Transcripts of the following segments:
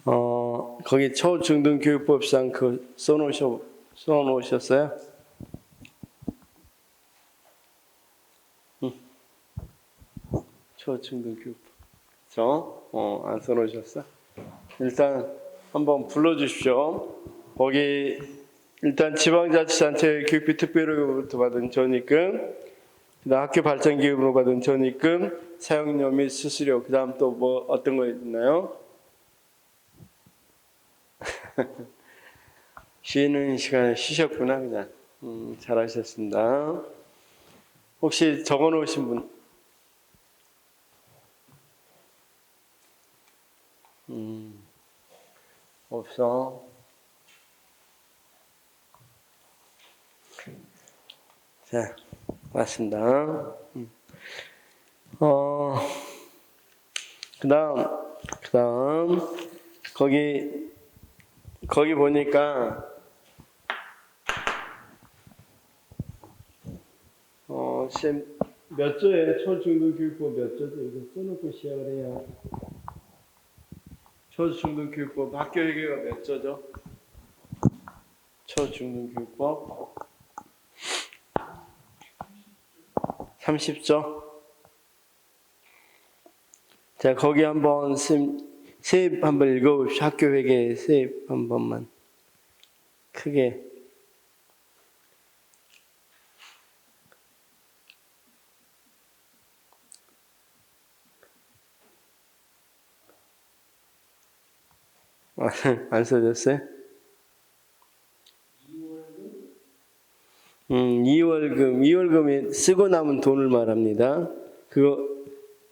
거기 초중등교육법상 그 써놓으셨어요? 초중등교육법. 그렇죠? 안 써놓으셨어? 일단 한번 불러주십시오. 거기 일단 지방자치단체 교육비 특별회로부터 받은 전입금, 그다음 학교 발전기금으로 받은 전입금, 사용료 및 수수료, 그다음 또 뭐 어떤 거 있나요? 쉬는 시간에 쉬셨구나 그냥. 잘하셨습니다. 혹시 적어놓으신 분? 없어. 자, 맞습니다. 그다음 거기 보니까 쌤 몇 조에 초중등교육법 몇 조죠? 이거 써놓고 시작을 해야. 초중등교육법 학교회계가 몇 조죠? 초중등교육법 30조. 자, 거기 한번 세입 한번 읽어봅시다. 학교회계 세입 한 번만 크게. 안 써졌어요? 2월금이 쓰고 남은 돈을 말합니다.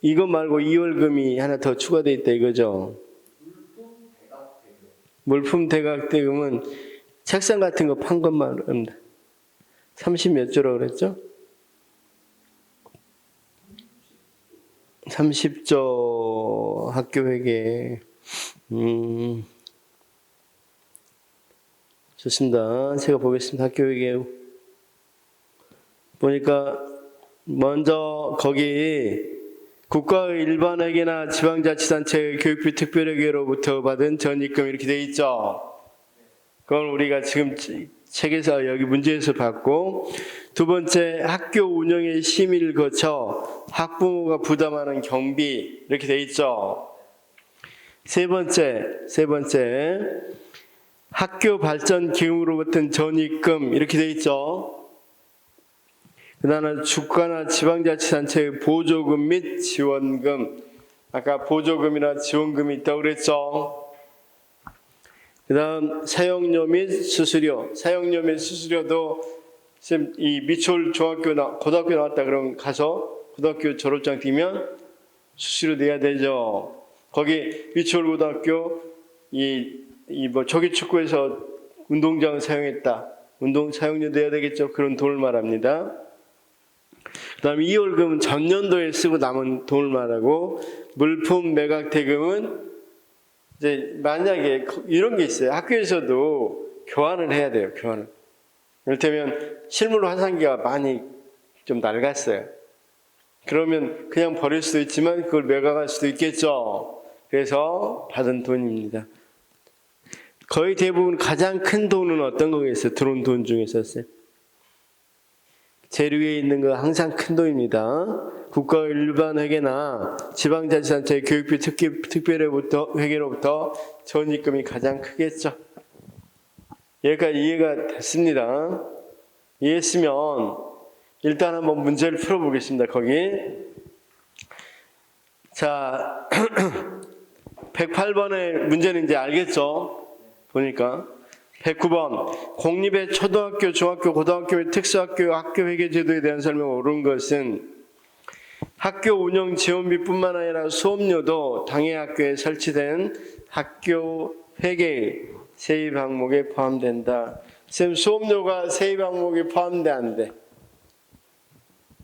이거 말고 2월금이 하나 더 추가되어 있다 이거죠. 물품 대각대금은 책상 같은 거 판 것 말합니다. 30 몇 조라고 그랬죠? 30조 학교회계. 좋습니다. 제가 보겠습니다. 학교회계 보니까 먼저 거기 국가의 일반회계나 지방자치단체의 교육비 특별회계로부터 받은 전입금 이렇게 돼 있죠. 그건 우리가 지금 책에서 여기 문제에서 봤고, 두 번째 학교 운영의 심의를 거쳐 학부모가 부담하는 경비 이렇게 돼 있죠. 세 번째 학교 발전 기금으로 받은 전입금 이렇게 돼 있죠. 그 다음은 주가나 지방자치단체의 보조금 및 지원금. 아까 보조금이나 지원금이 있다고 그랬죠. 그 다음 사용료 및 수수료. 사용료 및 수수료도 이 미추홀 중학교나 고등학교 나왔다 그러면 가서 고등학교 졸업장 띄면 수수료 내야 되죠. 거기 미추홀 고등학교 뭐 조기 축구에서 운동장을 사용했다. 운동 사용료 내야 되겠죠. 그런 돈을 말합니다. 그 다음에 2월금은 전년도에 쓰고 남은 돈을 말하고, 물품 매각 대금은 이제 만약에 이런 게 있어요. 학교에서도 교환을 해야 돼요. 교환을. 이를테면 실물 화상기가 많이 좀 낡았어요. 그러면 그냥 버릴 수도 있지만 그걸 매각할 수도 있겠죠. 그래서 받은 돈입니다. 거의 대부분 가장 큰 돈은 어떤 거겠어요? 들어온 돈 중에서. 제일 위에 있는 거 항상 큰 돈입니다. 국가 일반 회계나 지방자치단체 교육비 특별회계로부터 전입금이 가장 크겠죠. 여기까지 이해가 됐습니다. 이해했으면 일단 한번 문제를 풀어보겠습니다. 거기 자 108번의 문제는 이제 알겠죠? 보니까 109번 공립의 초등학교, 중학교, 고등학교 및 특수학교 학교회계 제도에 대한 설명을 옳은 것은 학교 운영 지원비뿐만 아니라 수업료도 당해 학교에 설치된 학교 회계 세입 항목에 포함된다. 쌤, 수업료가 세입 항목에 포함돼 안 돼?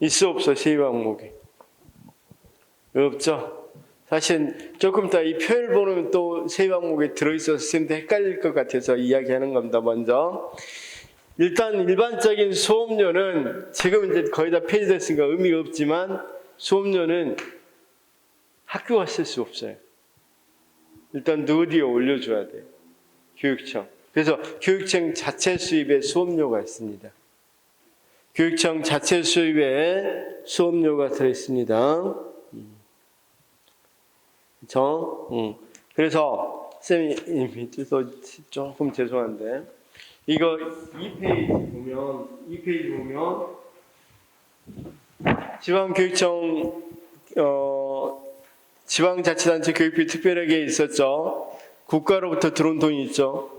있어 없어? 세입 항목이 없죠? 사실 조금 이따 이 표를 보면 또 세입 항목에 들어있어서 쌤도 헷갈릴 것 같아서 이야기하는 겁니다. 먼저 일단 일반적인 수업료는 지금 이제 거의 다 폐지됐으니까 의미가 없지만 수업료는 학교가 쓸 수 없어요. 일단 어디에 올려줘야 돼요? 교육청. 그래서 교육청 자체 수입에 수업료가 있습니다. 교육청 자체 수입에 수업료가 들어있습니다. 그래서 쌤이 조금 죄송한데 이거 2페이지 보면 지방교육청 지방자치단체 교육비 특별하게 있었죠. 국가로부터 들어온 돈이 있죠.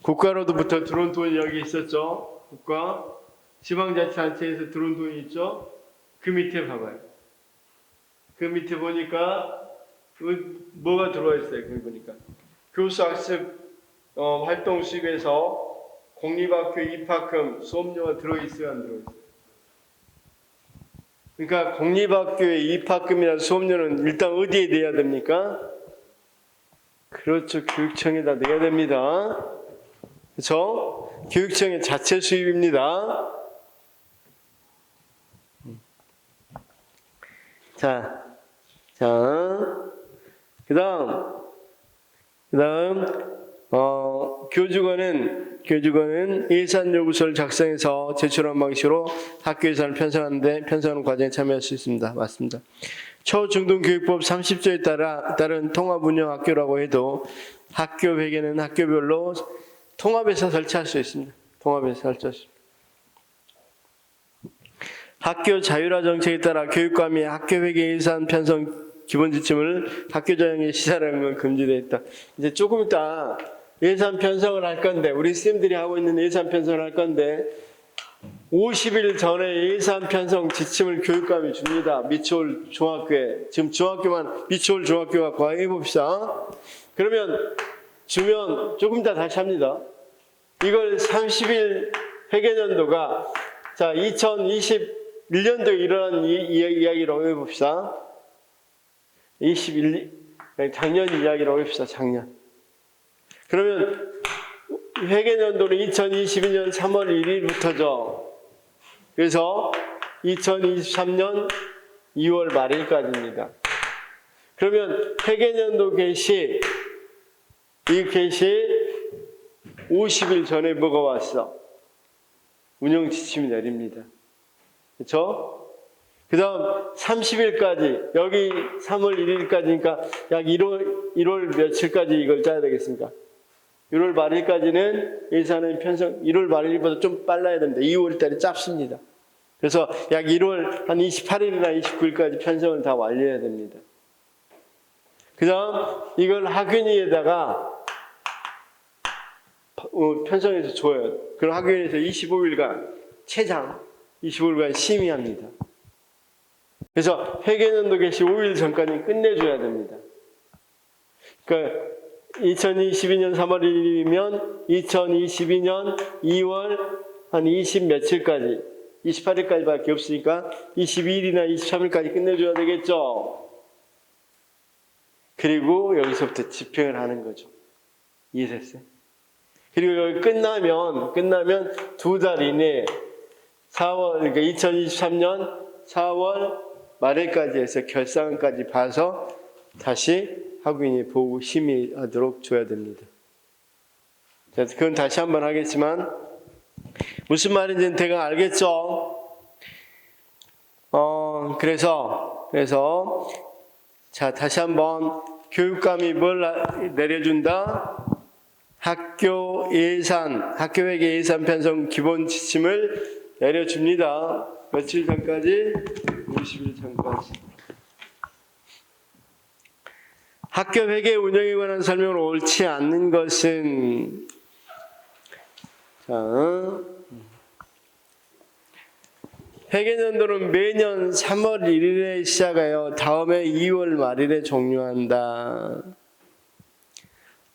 국가로부터 들어온 돈이 여기 있었죠. 국가 지방자치단체에서 들어온 돈이 있죠. 그 밑에 봐봐요. 그 밑에 보니까 뭐가 들어와 있어요. 거기 보니까 교수학습 활동 수입에서 공립학교 입학금 수업료가 들어있어요, 안 들어있어요? 그러니까 공립학교의 입학금이나 수업료는 일단 어디에 내야 됩니까? 그렇죠, 교육청에다 내야 됩니다. 그렇죠? 교육청의 자체 수입입니다. 자, 그다음 교주관은 예산 요구서를 작성해서 제출한 방식으로 학교 예산을 편성하는 과정에 참여할 수 있습니다. 맞습니다. 초중등교육법 30조에 따른 통합운영학교라고 해도 학교 회계는 학교별로 통합해서 설치할 수 있습니다. 학교 자율화 정책에 따라 교육감이 학교 회계 예산 편성 기본 지침을 학교 전형에 시사하는 건 금지되어 있다. 이제 조금 이따 예산 편성을 할 건데, 우리 쌤들이 하고 있는 예산 편성을 할 건데 50일 전에 예산 편성 지침을 교육감이 줍니다. 미추홀 중학교에. 지금 중학교만 미추홀 중학교 갖고 해봅시다. 그러면 주면 조금 이따 다시 합니다. 이걸 30일 회계년도가 자 2021년도에 일어난 이야기라고 해봅시다. 작년 이야기라고 해봅시다. 작년. 그러면 회계년도는 2022년 3월 1일부터죠. 그래서 2023년 2월 말일까지입니다. 그러면 회계년도 개시, 이 개시 50일 전에 뭐가 왔어? 운영 지침이 내립니다. 그렇죠? 그 다음 30일까지, 여기 3월 1일까지니까 약 1월 며칠까지 이걸 짜야 되겠습니까? 1월 말일까지는 예산은 편성, 1월 말일보다 좀 빨라야 됩니다. 2월 달에 짧습니다. 그래서 약 1월 한 28일이나 29일까지 편성을 다 완료해야 됩니다. 그 다음 이걸 학윤위에다가 편성해서 줘요. 그럼 학윤위에서 25일간 최장 25일간 심의합니다. 그래서 회계년도 개시 5일 전까지 끝내줘야 됩니다. 그러니까 2022년 3월 1일이면 2022년 2월 한 20 며칠까지 28일까지밖에 없으니까 22일이나 23일까지 끝내줘야 되겠죠. 그리고 여기서부터 집행을 하는 거죠. 이해됐어요? 그리고 여기 끝나면 2달 이내에 4월, 그러니까 2023년 4월 말일까지 해서 결산까지 봐서 다시 학위인이 보고 심의하도록 줘야 됩니다. 자, 그건 다시 한번 하겠지만 무슨 말인지는 대강 알겠죠? 그래서 자, 다시 한번 교육감이 뭘 내려준다? 학교 회계 예산 편성 기본 지침을 내려줍니다. 며칠 전까지? 50일 전까지. 학교 회계 운영에 관한 설명을 옳지 않는 것은 회계년도는 매년 3월 1일에 시작하여 다음해 2월 말일에 종료한다.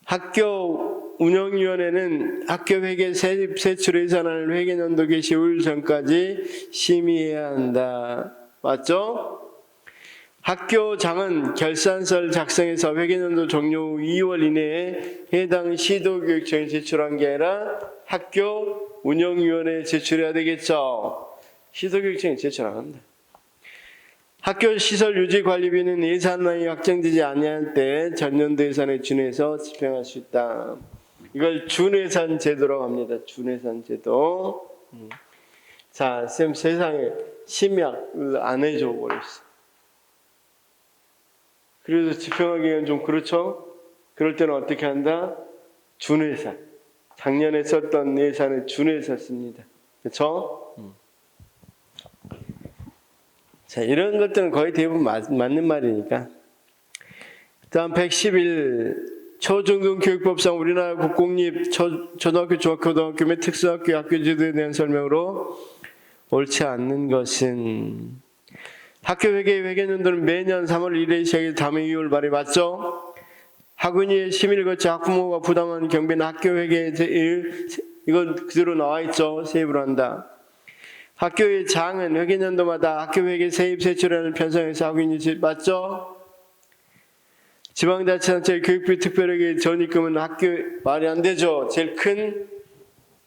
학교 운영위원회는 학교 회계 세출 예산안을 회계년도 개시 5일 전까지 심의해야 한다. 맞죠? 학교장은 결산서를 작성해서 회계년도 종료 후 2월 이내에 해당 시도교육청에 제출한 게 아니라 학교 운영위원회에 제출해야 되겠죠. 시도교육청에 제출 안 합니다. 학교 시설 유지 관리비는 예산안이 확정되지 아니할 때 전년도 예산에 준해서 집행할 수 있다. 이걸 준예산 제도라고 합니다. 준예산 제도. 자, 쌤 세상에 심의학을 안 해줘 버렸어. 그래서 집행하기에는 좀 그렇죠? 그럴 때는 어떻게 한다? 준예산. 작년에 썼던 예산을 준해서 씁니다. 그렇죠? 자, 이런 것들은 거의 대부분 맞는 말이니까. 다음 111 초중등교육법상 우리나라 국공립 초등학교, 중학교, 고등학교 및 특수학교 학교 제도에 대한 설명으로 옳지 않는 것은 학교 회계연도는 매년 3월 1일에 시작해서 다음 해 2월 말에 맞죠? 학원위의 심의를 거쳐 학부모가 부담하는 경비는 학교 회계 이건 그대로 나와 있죠. 세입을 한다. 학교의 장은 회계연도마다 학교 회계 세입 세출안을 편성해서 학원이 맞죠? 지방자치단체 교육비 특별회계 전입금은 학교 말이 안 되죠. 제일 큰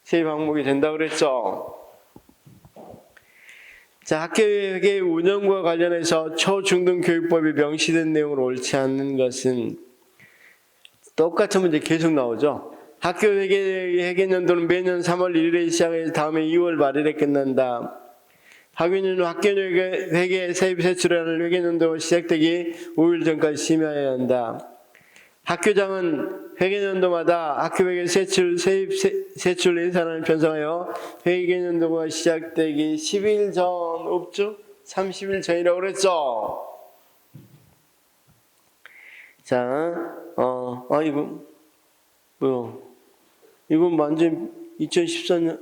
세입 항목이 된다고 그랬죠. 자, 학교회계 운영과 관련해서 초중등교육법에 명시된 내용으로 옳지 않는 것은 똑같은 문제 계속 나오죠. 학교 회계연도는 매년 3월 1일에 시작해서 다음해 2월 말일에 끝난다. 학교는 학교 회계 세입 세출안을 회계연도가 시작되기 5일 전까지 심의해야 한다. 학교장은 회계연도마다 학교 회계 세입 세출 예산안을 편성하여 회계연도가 시작되기 10일 전 없죠? 30일 전이라고 그랬죠? 자, 이거 뭐야? 이건 완전 2011년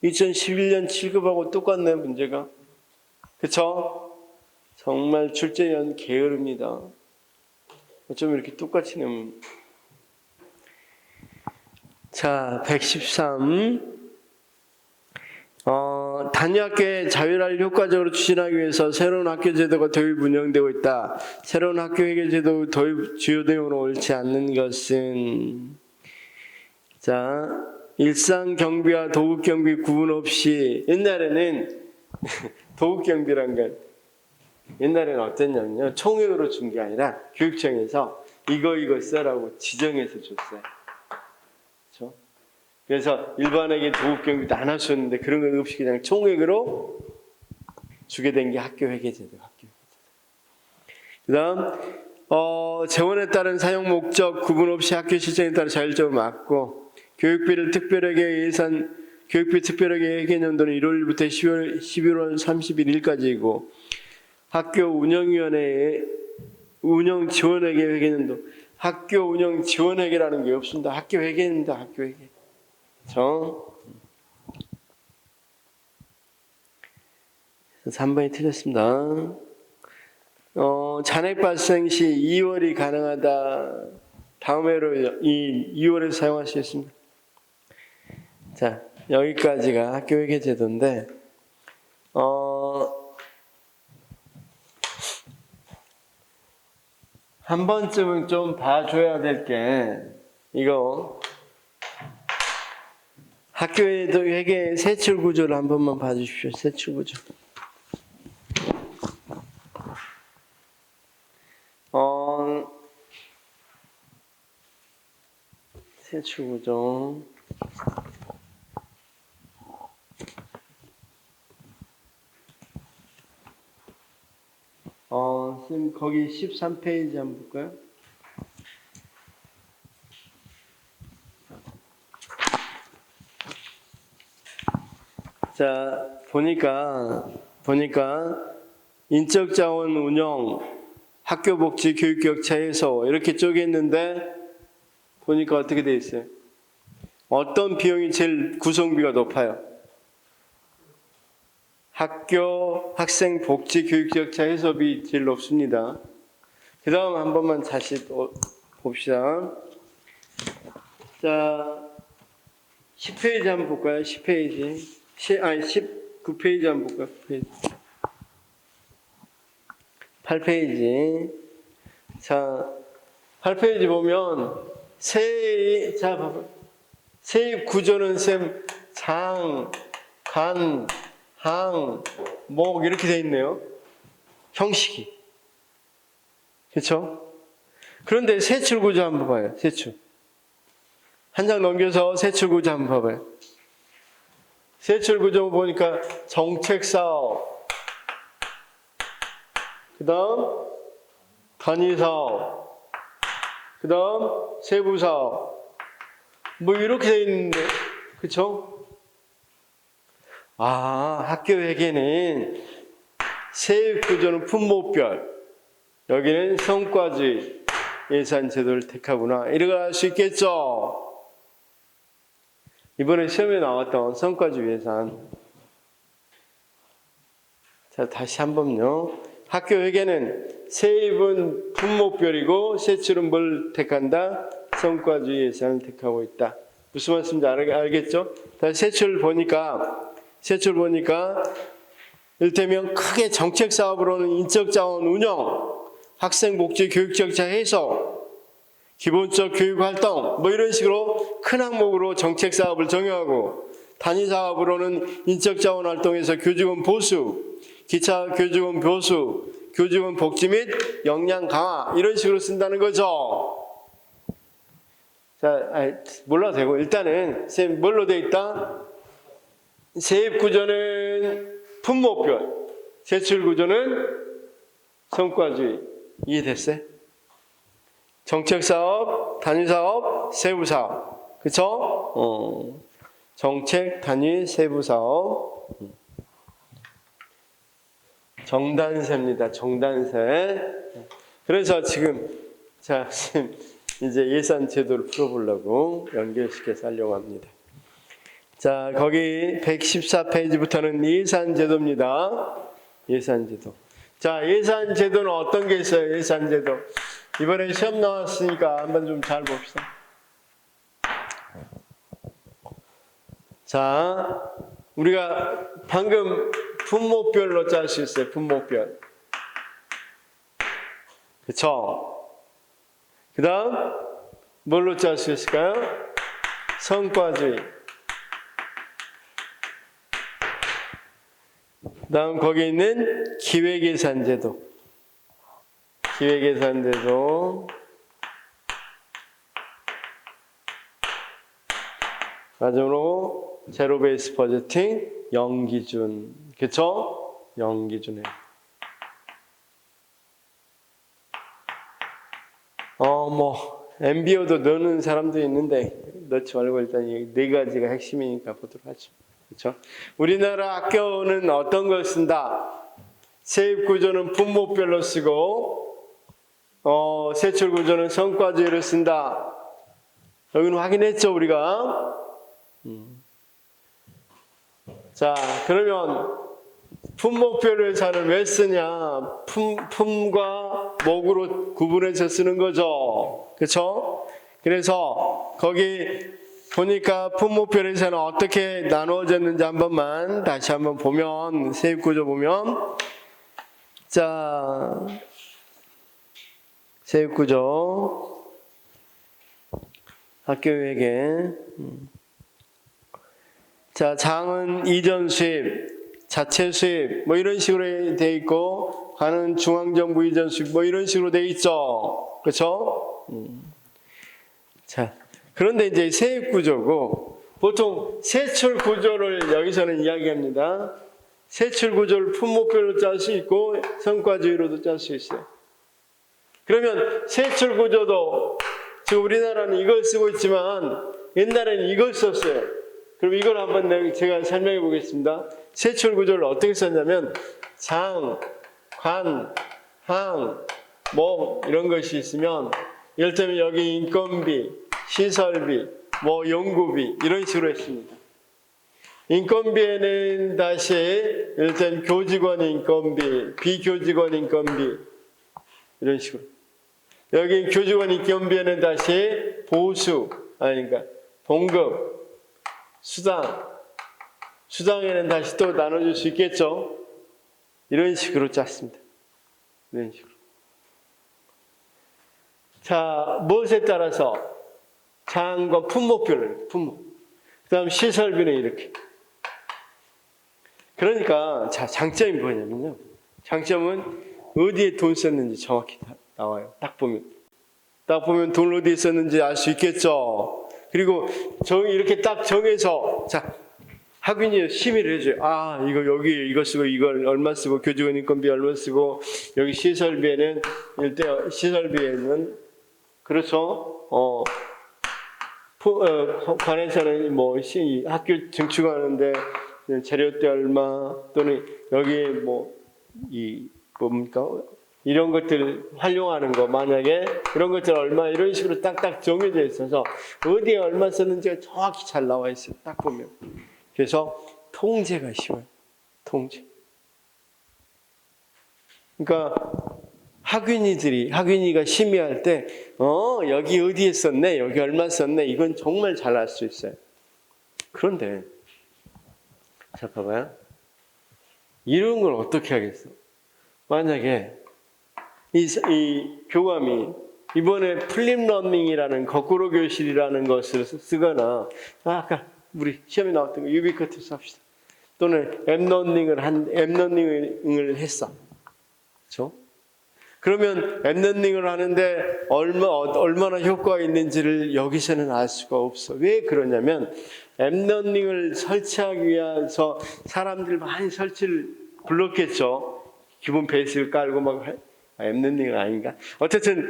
7급하고 똑같네, 문제가. 그쵸? 정말 출제연 게으릅니다. 어쩜 이렇게 똑같이 내면. 자, 113. 단위학교의 자율화를 효과적으로 추진하기 위해서 새로운 학교 제도가 도입 운영되고 있다. 새로운 학교 회계 제도 도입 주요 내용으로 옳지 않는 것은 자, 일상 경비와 도급 경비 구분 없이 옛날에는 도급 경비란 건 옛날에는 어땠냐면요. 총액으로 준 게 아니라 교육청에서 이거 써라고 지정해서 줬어요. 그렇죠? 그래서 일반에게 도급 경비도 안 할 수 있는데 그런 건 없이 그냥 총액으로 주게 된 게 학교 회계제도. 그다음 재원에 따른 사용 목적 구분 없이 학교 실정에 따라 자율적으로 맞고 교육비를 특별하게 교육비 특별하게 회계연도는 1월부터 11월 31일까지이고 학교 운영위원회의 운영 지원회계 회계연도 학교 운영 지원회계라는 게 없습니다. 학교 회계입니다. 학교 회계. 그렇죠? 3번이 틀렸습니다. 잔액 발생 시 2월이 가능하다. 다음 해로 이 2월에 사용할 수 있습니다. 자, 여기까지가 학교 회계 제도인데 한 번쯤은 좀 봐줘야 될 게 이거 학교 회계 세출 구조를 한 번만 봐주십시오. 세출 구조. 세출 구조. 선생님 거기 13페이지 한번 볼까요? 자, 보니까 인적자원 운영, 학교복지, 교육격차 해소 이렇게 쪼개있는데 보니까 어떻게 돼 있어요? 어떤 비용이 제일 구성비가 높아요? 학교, 학생 복지, 교육격차 해소비 제일 높습니다. 그 다음 한 번만 다시 봅시다. 자, 10페이지 한번 볼까요? 10페이지. 19페이지 한번 볼까요? 8페이지. 자, 8페이지 보면 세입 구조는 쌤 장, 간, 항, 목 이렇게 돼 있네요. 형식이. 그렇죠? 그런데 세출 구조 한번 봐요. 세출. 한 장 넘겨서 세출 구조 한번 봐봐요. 세출 구조 보니까 정책사업, 그 다음 단위사업, 그 다음 세부사업, 뭐 이렇게 돼 있는데, 그쵸? 아, 학교회계는 세입구조는 품목별, 여기는 성과주의 예산제도를 택하구나, 이렇게 알 수 있겠죠? 이번에 시험에 나왔던 성과주의 예산. 자, 다시 한번요. 학교회계는 세입은 품목별이고 세출은 뭘 택한다? 성과주의 예산을 택하고 있다. 무슨 말씀인지 알겠죠? 다시 세출 보니까 이를테면 크게 정책 사업으로는 인적 자원 운영, 학생 복지 교육 정책 해석, 기본적 교육 활동 뭐 이런 식으로 큰 항목으로 정책 사업을 정해하고, 단위 사업으로는 인적 자원 활동에서 교직원 보수, 기차 교직원 보수, 교직원 복지 및 역량 강화 이런 식으로 쓴다는 거죠. 자, 몰라도 되고 일단은 뭘로 돼 있다? 세입 구조는 품목별, 세출 구조는 성과주의. 이해됐어요? 정책사업, 단위사업, 세부사업. 그쵸? 정책, 단위, 세부사업. 정단세입니다. 정단세. 그래서 지금, 자, 이제 예산 제도를 풀어보려고 연결시켜서 하려고 합니다. 자, 거기 114페이지부터는 예산 제도입니다. 예산 제도. 자, 예산 제도는 어떤 게 있어요? 예산 제도. 이번에 시험 나왔으니까 한번 좀 잘 봅시다. 자, 우리가 방금 품목별로 짤 수 있어요. 품목별. 그쵸? 그 다음 뭘로 짤 수 있을까요? 성과주의. 그 다음 거기 있는 기획예산제도. 기획예산제도. 마지막으로 제로 베이스 버제팅, 영기준. 그쵸? 영기준에. MBO도 넣는 사람도 있는데, 넣지 말고 일단 이 네 가지가 핵심이니까 보도록 하죠. 그쵸? 우리나라 학교는 어떤 걸 쓴다? 세입구조는 품목별로 쓰고, 세출구조는 성과주의를 쓴다. 여기는 확인했죠, 우리가? 자, 그러면 품목별 예산을 왜 쓰냐? 품과 목으로 구분해서 쓰는 거죠. 그렇죠? 그래서 거기 보니까 품목별 예산은 어떻게 나누어졌는지 한 번만 다시 한번 보면, 세입구조 보면, 자, 세입구조 학교회계. 자, 장은 이전 수입, 자체 수입 뭐 이런 식으로 돼 있고, 관은 중앙정부 이전 수입 뭐 이런 식으로 돼 있죠. 그렇죠? 자, 그런데 이제 세입 구조고, 보통 세출 구조를 여기서는 이야기합니다. 세출 구조를 품목별로 짤 수 있고 성과주의로도 짤 수 있어요. 그러면 세출 구조도 지금 우리나라는 이걸 쓰고 있지만 옛날에는 이걸 썼어요. 그럼 이걸 한번 제가 설명해 보겠습니다. 세출 구조를 어떻게 썼냐면 장, 관, 항, 목 이런 것이 있으면, 이를테면 여기 인건비, 시설비, 뭐 연구비 이런 식으로 했습니다. 인건비에는 다시 이를테면 교직원 인건비, 비교직원 인건비 이런 식으로. 여기 교직원 인건비에는 다시 보수, 그러니까 봉급, 수당에는 다시 또 나눠줄 수 있겠죠. 이런 식으로 짰습니다. 이런 식으로. 자, 무엇에 따라서? 장과 품목별을, 품목. 그 다음 시설비는 이렇게. 그러니까, 자, 장점이 뭐냐면요. 장점은 어디에 돈 썼는지 정확히 나와요. 딱 보면 돈 어디에 썼는지 알 수 있겠죠. 그리고 이렇게 딱 정해서, 자, 학윈이 심의를 해줘요. 아, 여기 이거 쓰고 이걸 얼마 쓰고 교직원 인건비 얼마 쓰고 여기 시설비에는 그렇죠. 관에서는 뭐 학교 증축하는데 재료때 얼마 또는 여기 뭡니까 이런 것들 활용하는 거 만약에 그런 것들 얼마 이런 식으로 딱딱 정해져 있어서 어디에 얼마 썼는지가 정확히 잘 나와 있어요. 딱 보면. 그래서 통제가 쉬워요. 통제. 그러니까 학윈이가 심의할 때 여기 어디에 썼네, 여기 얼마 썼네, 이건 정말 잘 알 수 있어요. 그런데 자 봐봐요. 이런 걸 어떻게 하겠어? 만약에 이 교감이 이번에 플립러닝이라는 거꾸로 교실이라는 것을 쓰거나 아까 우리 시험에 나왔던 거 유비쿼티스 합시다. 또는 앱러닝을 했어. 그렇죠? 그러면 앱러닝을 하는데 얼마나 효과가 있는지를 여기서는 알 수가 없어. 왜 그러냐면 앱러닝을 설치하기 위해서 사람들 많이 설치를 불렀겠죠. 기본 베이스를 깔고 앱러닝은 아닌가? 어쨌든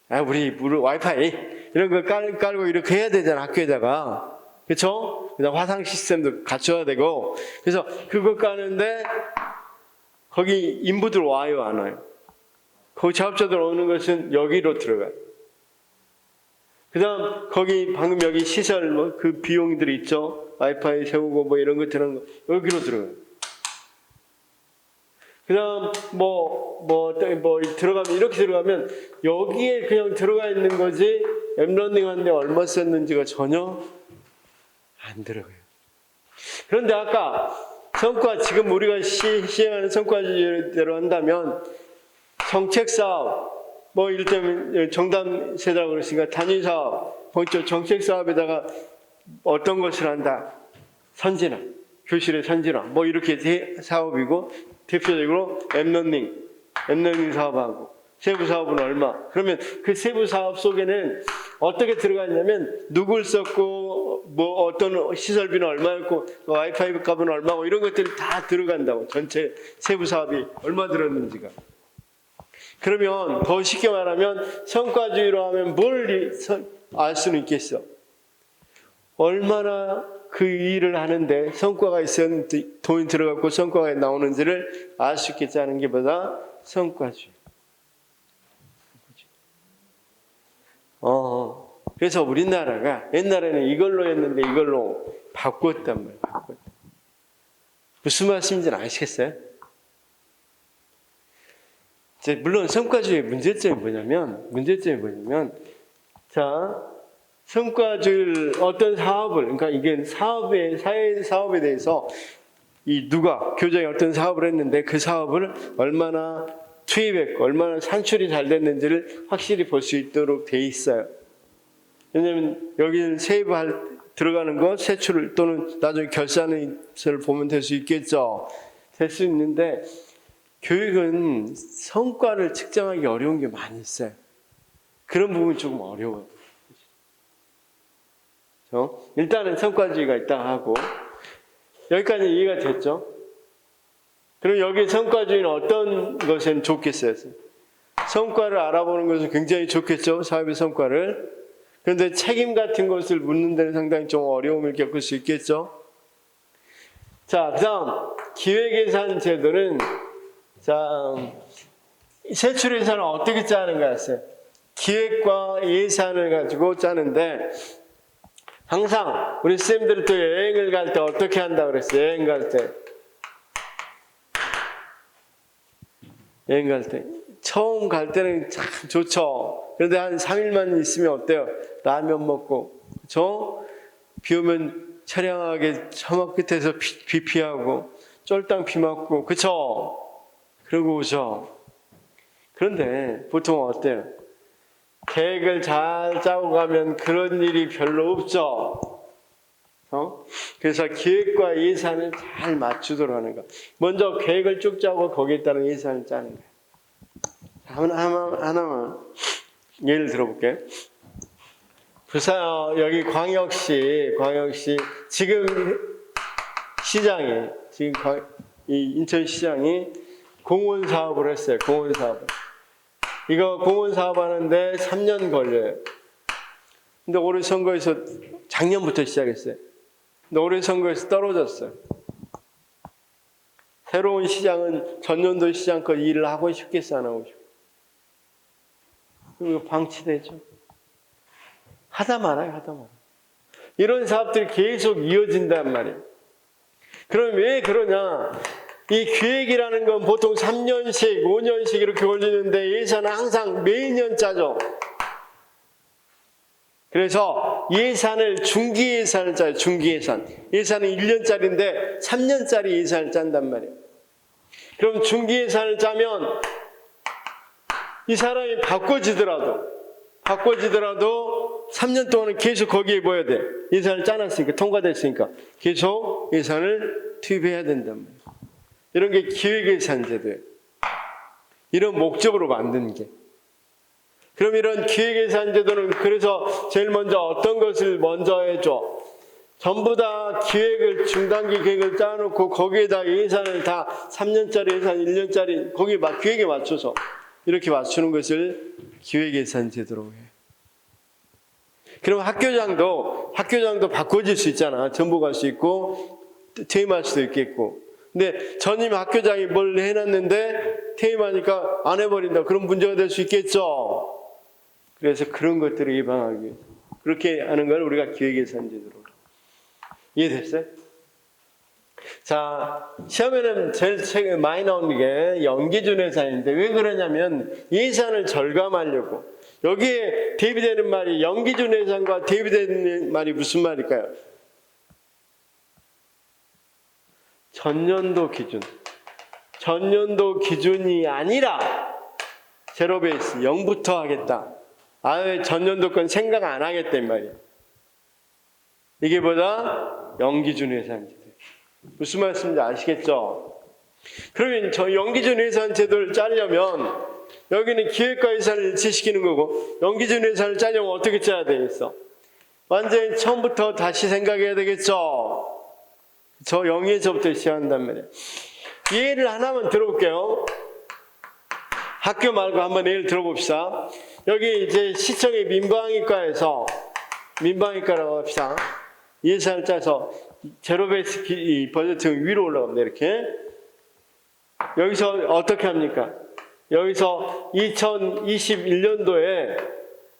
우리 와이파이 이런 거 깔고 이렇게 해야 되잖아, 학교에다가. 그렇죠? 그다음 화상 시스템도 갖춰야 되고. 그래서 그거 까는데 거기 인부들 와요, 안 와요? 거기 작업자들 오는 것은 여기로 들어가요. 그다음 거기 방금 여기 시설 그 비용들이 있죠. 와이파이 세우고 이런 거 들어가는 거 여기로 들어가요. 그다음 들어가면 이렇게 들어가면 여기에 그냥 들어가 있는 거지 앱러닝 하는데 얼마 썼는지가 전혀 안 들어가요. 그런데 아까 지금 우리가 시행하는 성과주의대로 한다면 정책사업 이를테면 정담세라고 그랬으니까 단위사업, 정책사업에다가 어떤 것을 한다. 선진화, 교실의 선진화 이렇게 사업이고 대표적으로 앱러닝 사업하고 세부 사업은 얼마. 그러면 그 세부 사업 속에는 어떻게 들어가 있냐면 누굴 썼고 어떤 시설비는 얼마였고 와이파이 값은 얼마고 이런 것들이 다 들어간다고. 전체 세부 사업이 얼마 들었는지가. 그러면 더 쉽게 말하면 성과주의로 하면 뭘 알 수는 있겠어. 얼마나 그 일을 하는데 성과가 있었는지 돈이 들어갔고 성과가 나오는지를 알 수 있겠지 하는 게 보다 성과주의. 그래서 우리나라가 옛날에는 이걸로 했는데 이걸로 바꿨단 말이에요. 무슨 말씀인지는 아시겠어요? 물론 성과주의의 문제점이 뭐냐면 자, 성과주의를 어떤 사업을, 그러니까 이게 사회 사업에 대해서 교장이 어떤 사업을 했는데 그 사업을 얼마나 투입했고 얼마나 산출이 잘 됐는지를 확실히 볼 수 있도록 돼 있어요. 왜냐하면 여기는 들어가는 거 세출 또는 나중에 결산을 보면 될 수 있겠죠. 될 수 있는데 교육은 성과를 측정하기 어려운 게 많이 있어요. 그런 부분이 조금 어려워요. 그렇죠? 일단은 성과주의가 있다 하고 여기까지 이해가 됐죠? 그럼 여기 성과주의는 어떤 것은 좋겠어요? 성과를 알아보는 것은 굉장히 좋겠죠? 사업의 성과를. 그런데 책임 같은 것을 묻는 데는 상당히 좀 어려움을 겪을 수 있겠죠? 자, 그 다음 기획예산 제도는 세출 예산을 어떻게 짜는가 했어요? 기획과 예산을 가지고 짜는데 항상 우리 쌤들이 또 여행을 갈 때 어떻게 한다고 그랬어요? 여행 갈 때 처음 갈 때는 참 좋죠. 그런데 한 3일만 있으면 어때요? 라면 먹고 그렇죠? 비 오면 처량하게 처막 끝에서 비 피하고 쫄딱 비 맞고 그렇죠? 그러고 오죠. 그런데 보통 어때요? 계획을 잘 짜고 가면 그런 일이 별로 없죠. 그래서 계획과 예산을 잘 맞추도록 하는 거. 먼저 계획을 쭉 짜고 거기에 따른 예산을 짜는 거예요. 하나만 예를 들어볼게요. 부산 여기 광역시 지금 시장이 이 인천시장이 공원 사업을 했어요. 공원 사업을. 이거 공원 사업 하는데 3년 걸려요. 근데 올해 선거에서 작년부터 시작했어요. 근데 올해 선거에서 떨어졌어요. 새로운 시장은 전년도 시장껏 일을 하고 싶겠어, 안 하고 싶어? 그리고 방치되죠. 하다 말아요. 이런 사업들이 계속 이어진단 말이에요. 그럼 왜 그러냐? 이 기획이라는 건 보통 3년씩, 5년씩 이렇게 걸리는데 예산은 항상 매년 짜죠. 그래서 예산을 중기 예산을 짜요. 중기 예산. 예산은 1년짜리인데 3년짜리 예산을 짠단 말이에요. 그럼 중기 예산을 짜면 이 사람이 바꿔지더라도 3년 동안은 계속 거기에 뭐야 돼? 예산을 짜놨으니까, 통과됐으니까 계속 예산을 투입해야 된단 말이에요. 이런 게 기획예산제도예요. 이런 목적으로 만든 게. 그럼 이런 기획예산제도는 그래서 제일 먼저 어떤 것을 먼저 해줘? 전부 다 기획을, 중단기 계획을 짜놓고 거기에다 예산을 다 3년짜리 예산, 1년짜리 거기에 기획에 맞춰서 이렇게 맞추는 것을 기획예산제도라고 해요. 그럼 학교장도 바꿔질 수 있잖아. 전부 갈 수 있고 퇴임할 수도 있겠고. 근데 전임 학교장이 뭘 해놨는데 퇴임하니까 안 해버린다. 그럼 문제가 될 수 있겠죠. 그래서 그런 것들을 예방하기 위해서 그렇게 하는 걸 우리가 기획예산제도로. 이해됐어요? 자, 시험에는 제일 많이 나오는 게 연기준 예산인데 왜 그러냐면 예산을 절감하려고. 여기에 대비되는 말이 연기준 예산과 대비되는 말이 무슨 말일까요? 전년도 기준이 아니라 제로 베이스 0부터 하겠다. 아예 전년도 건 생각 안 하겠다 이 말이에요. 이게 보다 연기준 예산제도. 무슨 말씀인지 아시겠죠? 그러면 저 연기준 예산제도를 짜려면 여기는 기획과 예산을 일치시키는 거고 연기준 예산을 짜려면 어떻게 짜야 되겠어? 완전히 처음부터 다시 생각해야 되겠죠? 저 0에서부터 시작한단 말이에요. 예를 하나만 들어볼게요. 학교 말고 한번 예를 들어봅시다. 여기 이제 시청의 민방위과라고 합시다. 예산을 짜서 제로베이스 버제트 위로 올라갑니다. 이렇게. 여기서 어떻게 합니까? 여기서 2021년도에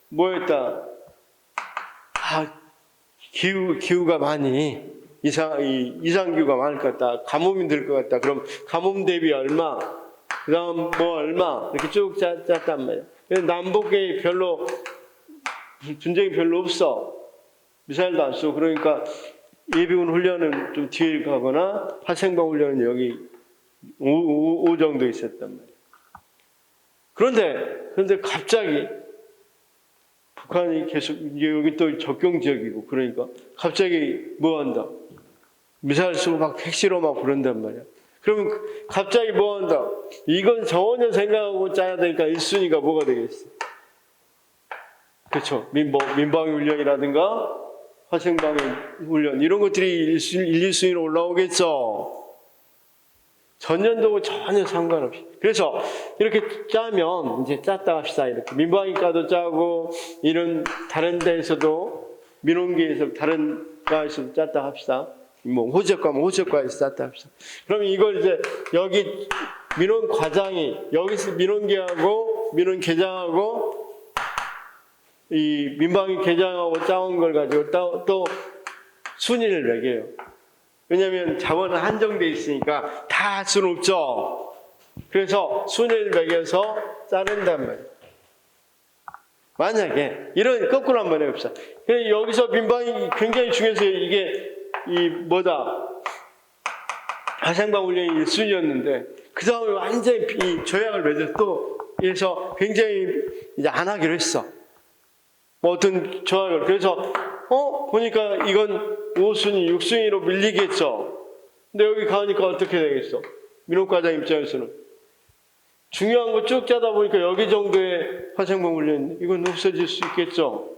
뭐였다? 기후가 많이 이상기후가 많을 것 같다. 가뭄이 들 것 같다. 그럼 가뭄 대비 얼마? 그 다음 뭐 얼마? 이렇게 쭉 짰단 말이야. 남북에 별로 분쟁이 별로 없어. 미사일도 안 쏘고. 그러니까 예비군 훈련은 좀 뒤에 가거나 화생방 훈련은 여기 오 정도 있었단 말이야. 그런데 갑자기 북한이 계속 여기 또 접경 지역이고 그러니까 갑자기 뭐 한다? 미사일 쏘고 막 핵실험 막 그런단 말이야. 그러면 갑자기 뭐 한다? 이건 전혀 생각하고 짜야 되니까 1순위가 뭐가 되겠어? 그렇죠. 민방위 훈련이라든가 화생방위 훈련 이런 것들이 1순위로 올라오겠죠. 전년도고 전혀 상관없이. 그래서 이렇게 짜면 이제 짰다 합시다. 이렇게 민방위과도 짜고 이런 다른 데에서도 민원계에서 다른 과에서도 짰다 합시다. 뭐 호적과면 호적과에서 짰다 합시다. 그럼 이걸 이제 여기 민원과장이 여기서 민원계하고 민원계장하고 이 민방위 계장하고 짜온 걸 가지고 또 순위를 매겨요. 왜냐하면 자원은 한정돼 있으니까 다 할 수는 없죠. 그래서 순위를 매겨서 자른단 말이에요. 만약에 이런 거꾸로 한번 해봅시다. 그래서 여기서 민방위 굉장히 중요해서 이게 화생방 훈련이 1순위였는데 그 다음에 완전히 이 조약을 맺어서 또 해서 굉장히 이제 안 하기로 했어. 뭐 어떤 조약을. 그래서 보니까 이건 5순위, 6순위로 밀리겠죠. 근데 여기 가니까 어떻게 되겠어? 민호과장 입장에서는 중요한 거 쭉 짜다 보니까 여기 정도의 화생방 물려있는데 이건 없어질 수 있겠죠.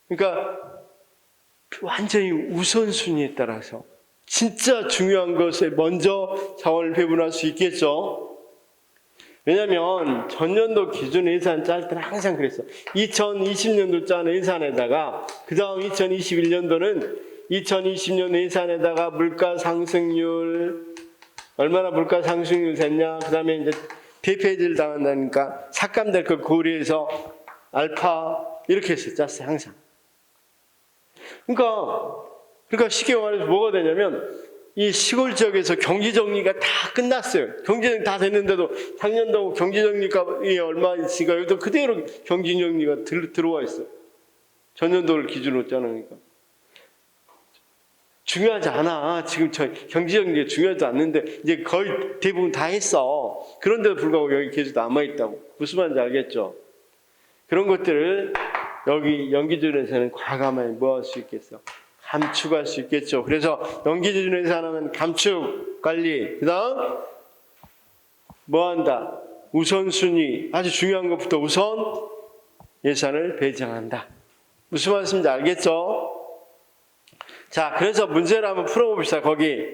그러니까 완전히 우선순위에 따라서 진짜 중요한 것에 먼저 자원을 배분할 수 있겠죠. 왜냐하면 전년도 기준 예산 짤 때는 항상 그랬어. 2020년도 짠 예산에다가 그 다음 2021년도는 2020년 예산에다가 물가 상승률 얼마나 물가 상승률 됐냐, 그 다음에 이제 대폐질 당한다니까 삭감될 걸 고려해서 알파 이렇게 해서 짰어요 항상. 그러니까 쉽게 말해서 뭐가 되냐면 이 시골 지역에서 경기 정리가 다 끝났어요. 경기 정리 다 됐는데도 작년도 경기 정리값이 얼마 있으니까 여기도 그대로 경기 정리가 들어와 있어요. 전년도를 기준으로 짜놓으니까. 중요하지 않아. 지금 저 경기 정리가 중요하지 않는데 이제 거의 대부분 다 했어. 그런데도 불구하고 여기 계속 남아있다고. 무슨 말인지 알겠죠? 그런 것들을 여기 연기준에서는 과감하게 뭐 할 수 있겠어? 감축할 수 있겠죠. 그래서 연기준에서 하면 감축 관리, 그 다음 뭐 한다? 우선순위, 아주 중요한 것부터 우선 예산을 배정한다. 무슨 말씀인지 알겠죠? 자, 그래서 문제를 한번 풀어봅시다. 거기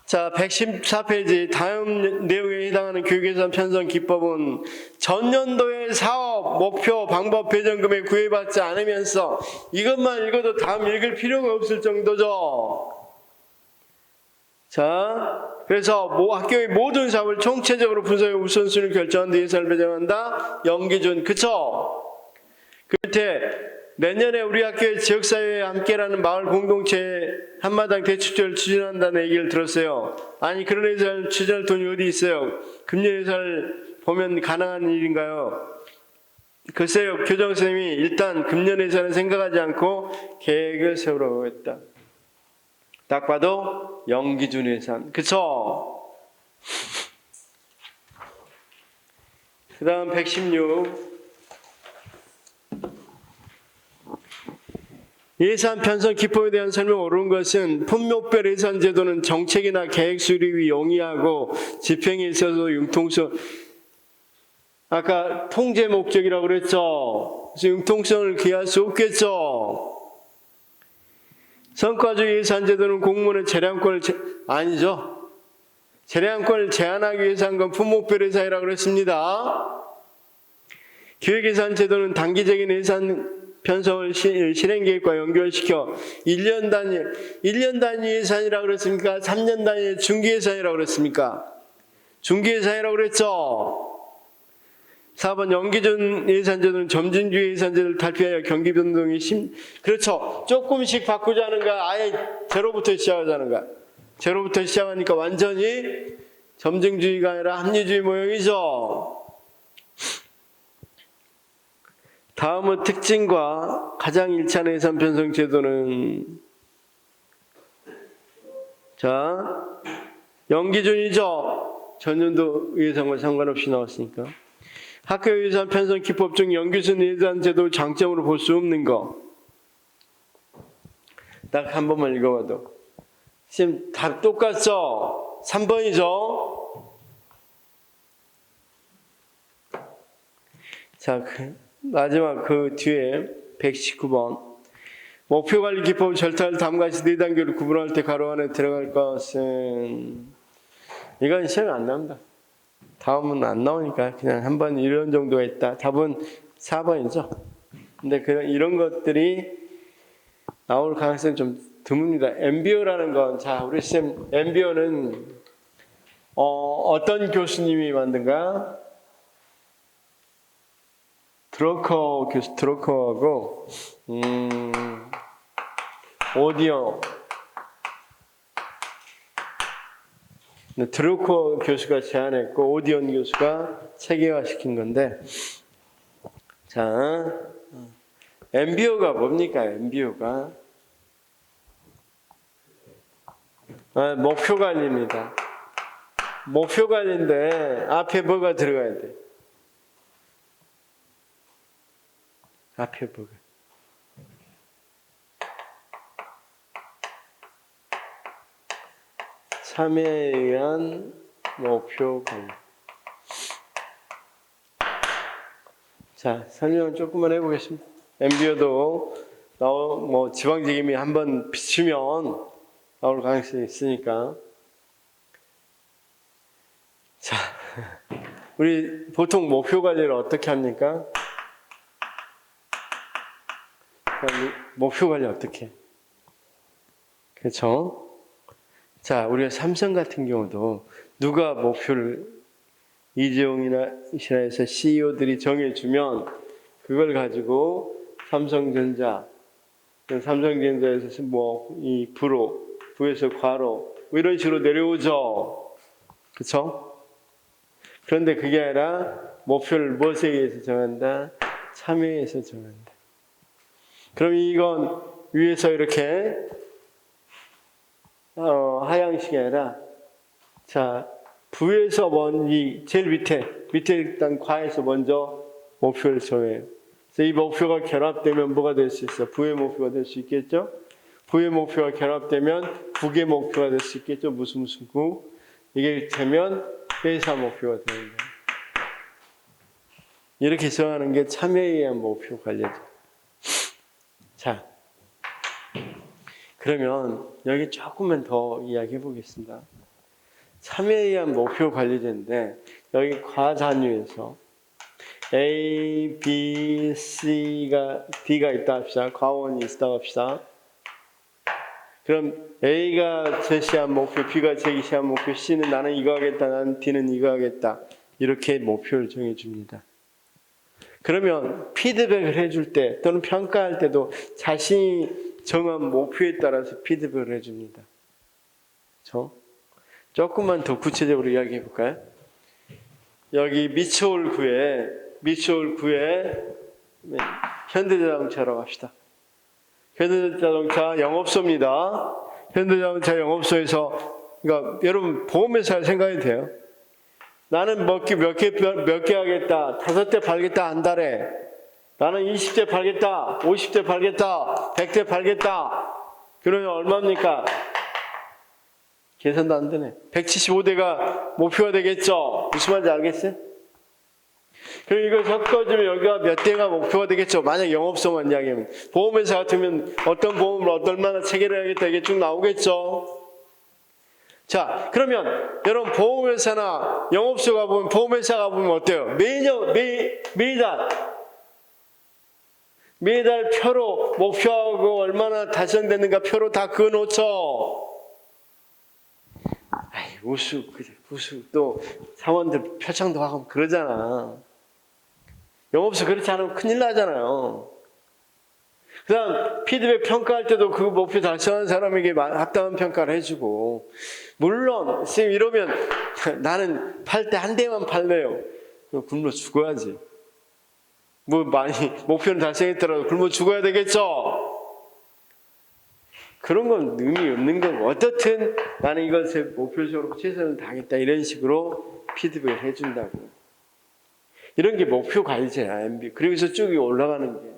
자, 114페이지 다음 내용에 해당하는 교육예산 편성 기법은 전년도의 사업, 목표, 방법, 배정금액 구애받지 않으면서 이것만 읽어도 다음 읽을 필요가 없을 정도죠. 자, 그래서 학교의 모든 사업을 총체적으로 분석해 우선순위를 결정한 뒤 예산을 배정한다. 연기준, 그쵸? 그 밑에 내년에 우리 학교의 지역사회에 함께라는 마을 공동체 한마당 대축제를 추진한다는 얘기를 들었어요. 아니 그런 예산을 추진할 돈이 어디 있어요? 금년 예산을 보면 가능한 일인가요? 글쎄요. 교장선생님이 일단 금년 예산은 생각하지 않고 계획을 세우라고 했다. 딱 봐도 연기준 예산. 그쵸? 그 다음 116 예산 편성 기법에 대한 설명 옳은 것은 품목별 예산 제도는 정책이나 계획 수립이 용이하고 집행에 있어서 융통성, 아까 통제 목적이라고 그랬죠. 그래서 융통성을 기할 수 없겠죠. 성과주의 예산 제도는 공무원의 재량권을 아니죠. 재량권을 제한하기 위해서 한 건 품목별 예산이라고 그랬습니다. 기획예산 제도는 단기적인 예산 편성을 실행계획과 연결시켜 1년 단위 예산이라고 그랬습니까? 3년 단위 중기예산이라고 그랬습니까? 중기예산이라고 그랬죠? 4번 연기준 예산제도는 점진주의 예산제도를 탈피하여 경기 변동이 그렇죠. 조금씩 바꾸자는가 아예 제로부터 시작하자는가. 제로부터 시작하니까 완전히 점진주의가 아니라 합리주의 모형이죠. 다음은 특징과 가장 일치하는 예산 편성 제도는 자 연기준이죠. 전년도 예산과 상관없이 나왔으니까. 학교 예산 편성 기법 중 연기준 예산 제도 장점으로 볼 수 없는 거. 딱 한 번만 읽어봐도. 지금 답 똑같죠? 3번이죠? 자, 마지막 그 뒤에 119번 목표관리 기법 절차를 다음같이 4단계로 구분할 때 가로 안에 들어갈 것은 이건 시험에 안 나온다. 다음은 안 나오니까 그냥 한번 이런 정도가 있다. 답은 4번이죠. 근데 이런 것들이 나올 가능성이 좀 드뭅니다. MBO라는 건 자 우리 쌤 MBO는 어떤 교수님이 만든가? 드러커 교수, 드러커하고 오디오 드러커 교수가 제안했고 오디온 교수가 체계화시킨 건데 자 MBO가 뭡니까? MBO가 목표관리입니다. 목표관리인데 앞에 뭐가 들어가야 돼? 앞에 뭐가? 참여에 의한 목표 관리. 자, 설명 조금만 해보겠습니다. MBO도 뭐 지방직임이 한번 비추면 나올 가능성이 있으니까. 자, 우리 보통 목표 관리를 어떻게 합니까? 목표 관리 어떻게 해? 그렇죠? 자, 우리가 삼성 같은 경우도 누가 목표를 이재용이나 신화에서 CEO들이 정해주면 그걸 가지고 삼성전자에서 뭐 부에서 과로 뭐 이런 식으로 내려오죠. 그렇죠? 그런데 그게 아니라 목표를 무엇에 의해서 정한다? 참여에 의해서 정한다. 그럼 이건 위에서 이렇게 하향식이 아니라 자 부에서 제일 밑에 일단 과에서 먼저 목표를 정해요. 그래서 이 목표가 결합되면 뭐가 될 수 있어? 부의 목표가 될 수 있겠죠? 부의 목표가 결합되면 국의 목표가 될 수 있겠죠? 무슨 국? 이게 되면 회사 목표가 되는 거예요. 이렇게 정하는 게 참여에 의한 목표 관리죠. 자, 그러면 여기 조금만 더 이야기해 보겠습니다. 참여에 의한 목표 관리제인데 여기 과 단위에서 A, B, D가 있다 합시다. 과원이 있다 합시다. 그럼 A가 제시한 목표, B가 제시한 목표, C는 나는 이거 하겠다, 나는 D는 이거 하겠다. 이렇게 목표를 정해줍니다. 그러면 피드백을 해줄 때 또는 평가할 때도 자신이 정한 목표에 따라서 피드백을 해줍니다. 그렇죠? 조금만 더 구체적으로 이야기해 볼까요? 여기 미추홀 구에 현대자동차라고 합시다. 현대자동차 영업소입니다. 현대자동차 영업소에서 그러니까 여러분 보험회사 생각이 돼요. 나는 몇 개 하겠다. 5대 팔겠다 한 달에. 나는 20대 팔겠다. 50대 팔겠다. 100대 팔겠다. 그러면 얼마입니까? 계산도 안 되네. 175대가 목표가 되겠죠. 무슨 말인지 알겠어요? 그럼 이걸 섞어주면 여기가 몇 대가 목표가 되겠죠. 만약 영업소만 이야기하면. 보험회사 같으면 어떤 보험을 얼마나 체결해야겠다 이게 쭉 나오겠죠. 자, 그러면 여러분 보험회사나 영업소가 보면 보험회사가 보면 어때요? 매달 표로 목표하고 얼마나 달성됐는가 표로 다 그어놓죠. 우수 또 사원들 표창도 하고 그러잖아. 영업소 그렇지 않으면 큰일 나잖아요. 그 다음 피드백 평가할 때도 그 목표 달성한 사람에게 합당한 평가를 해주고, 물론 선생님 이러면 나는 팔 때 한 대만 팔래요. 그럼 굶어 죽어야지. 뭐 많이 목표는 달성했더라도 굶어 죽어야 되겠죠. 그런 건 의미 없는 거고, 어떻든 나는 이것에 목표적으로 최선을 다하겠다 이런 식으로 피드백을 해준다고. 이런 게 목표 관리제야, MB. 그리고서 쭉 올라가는 게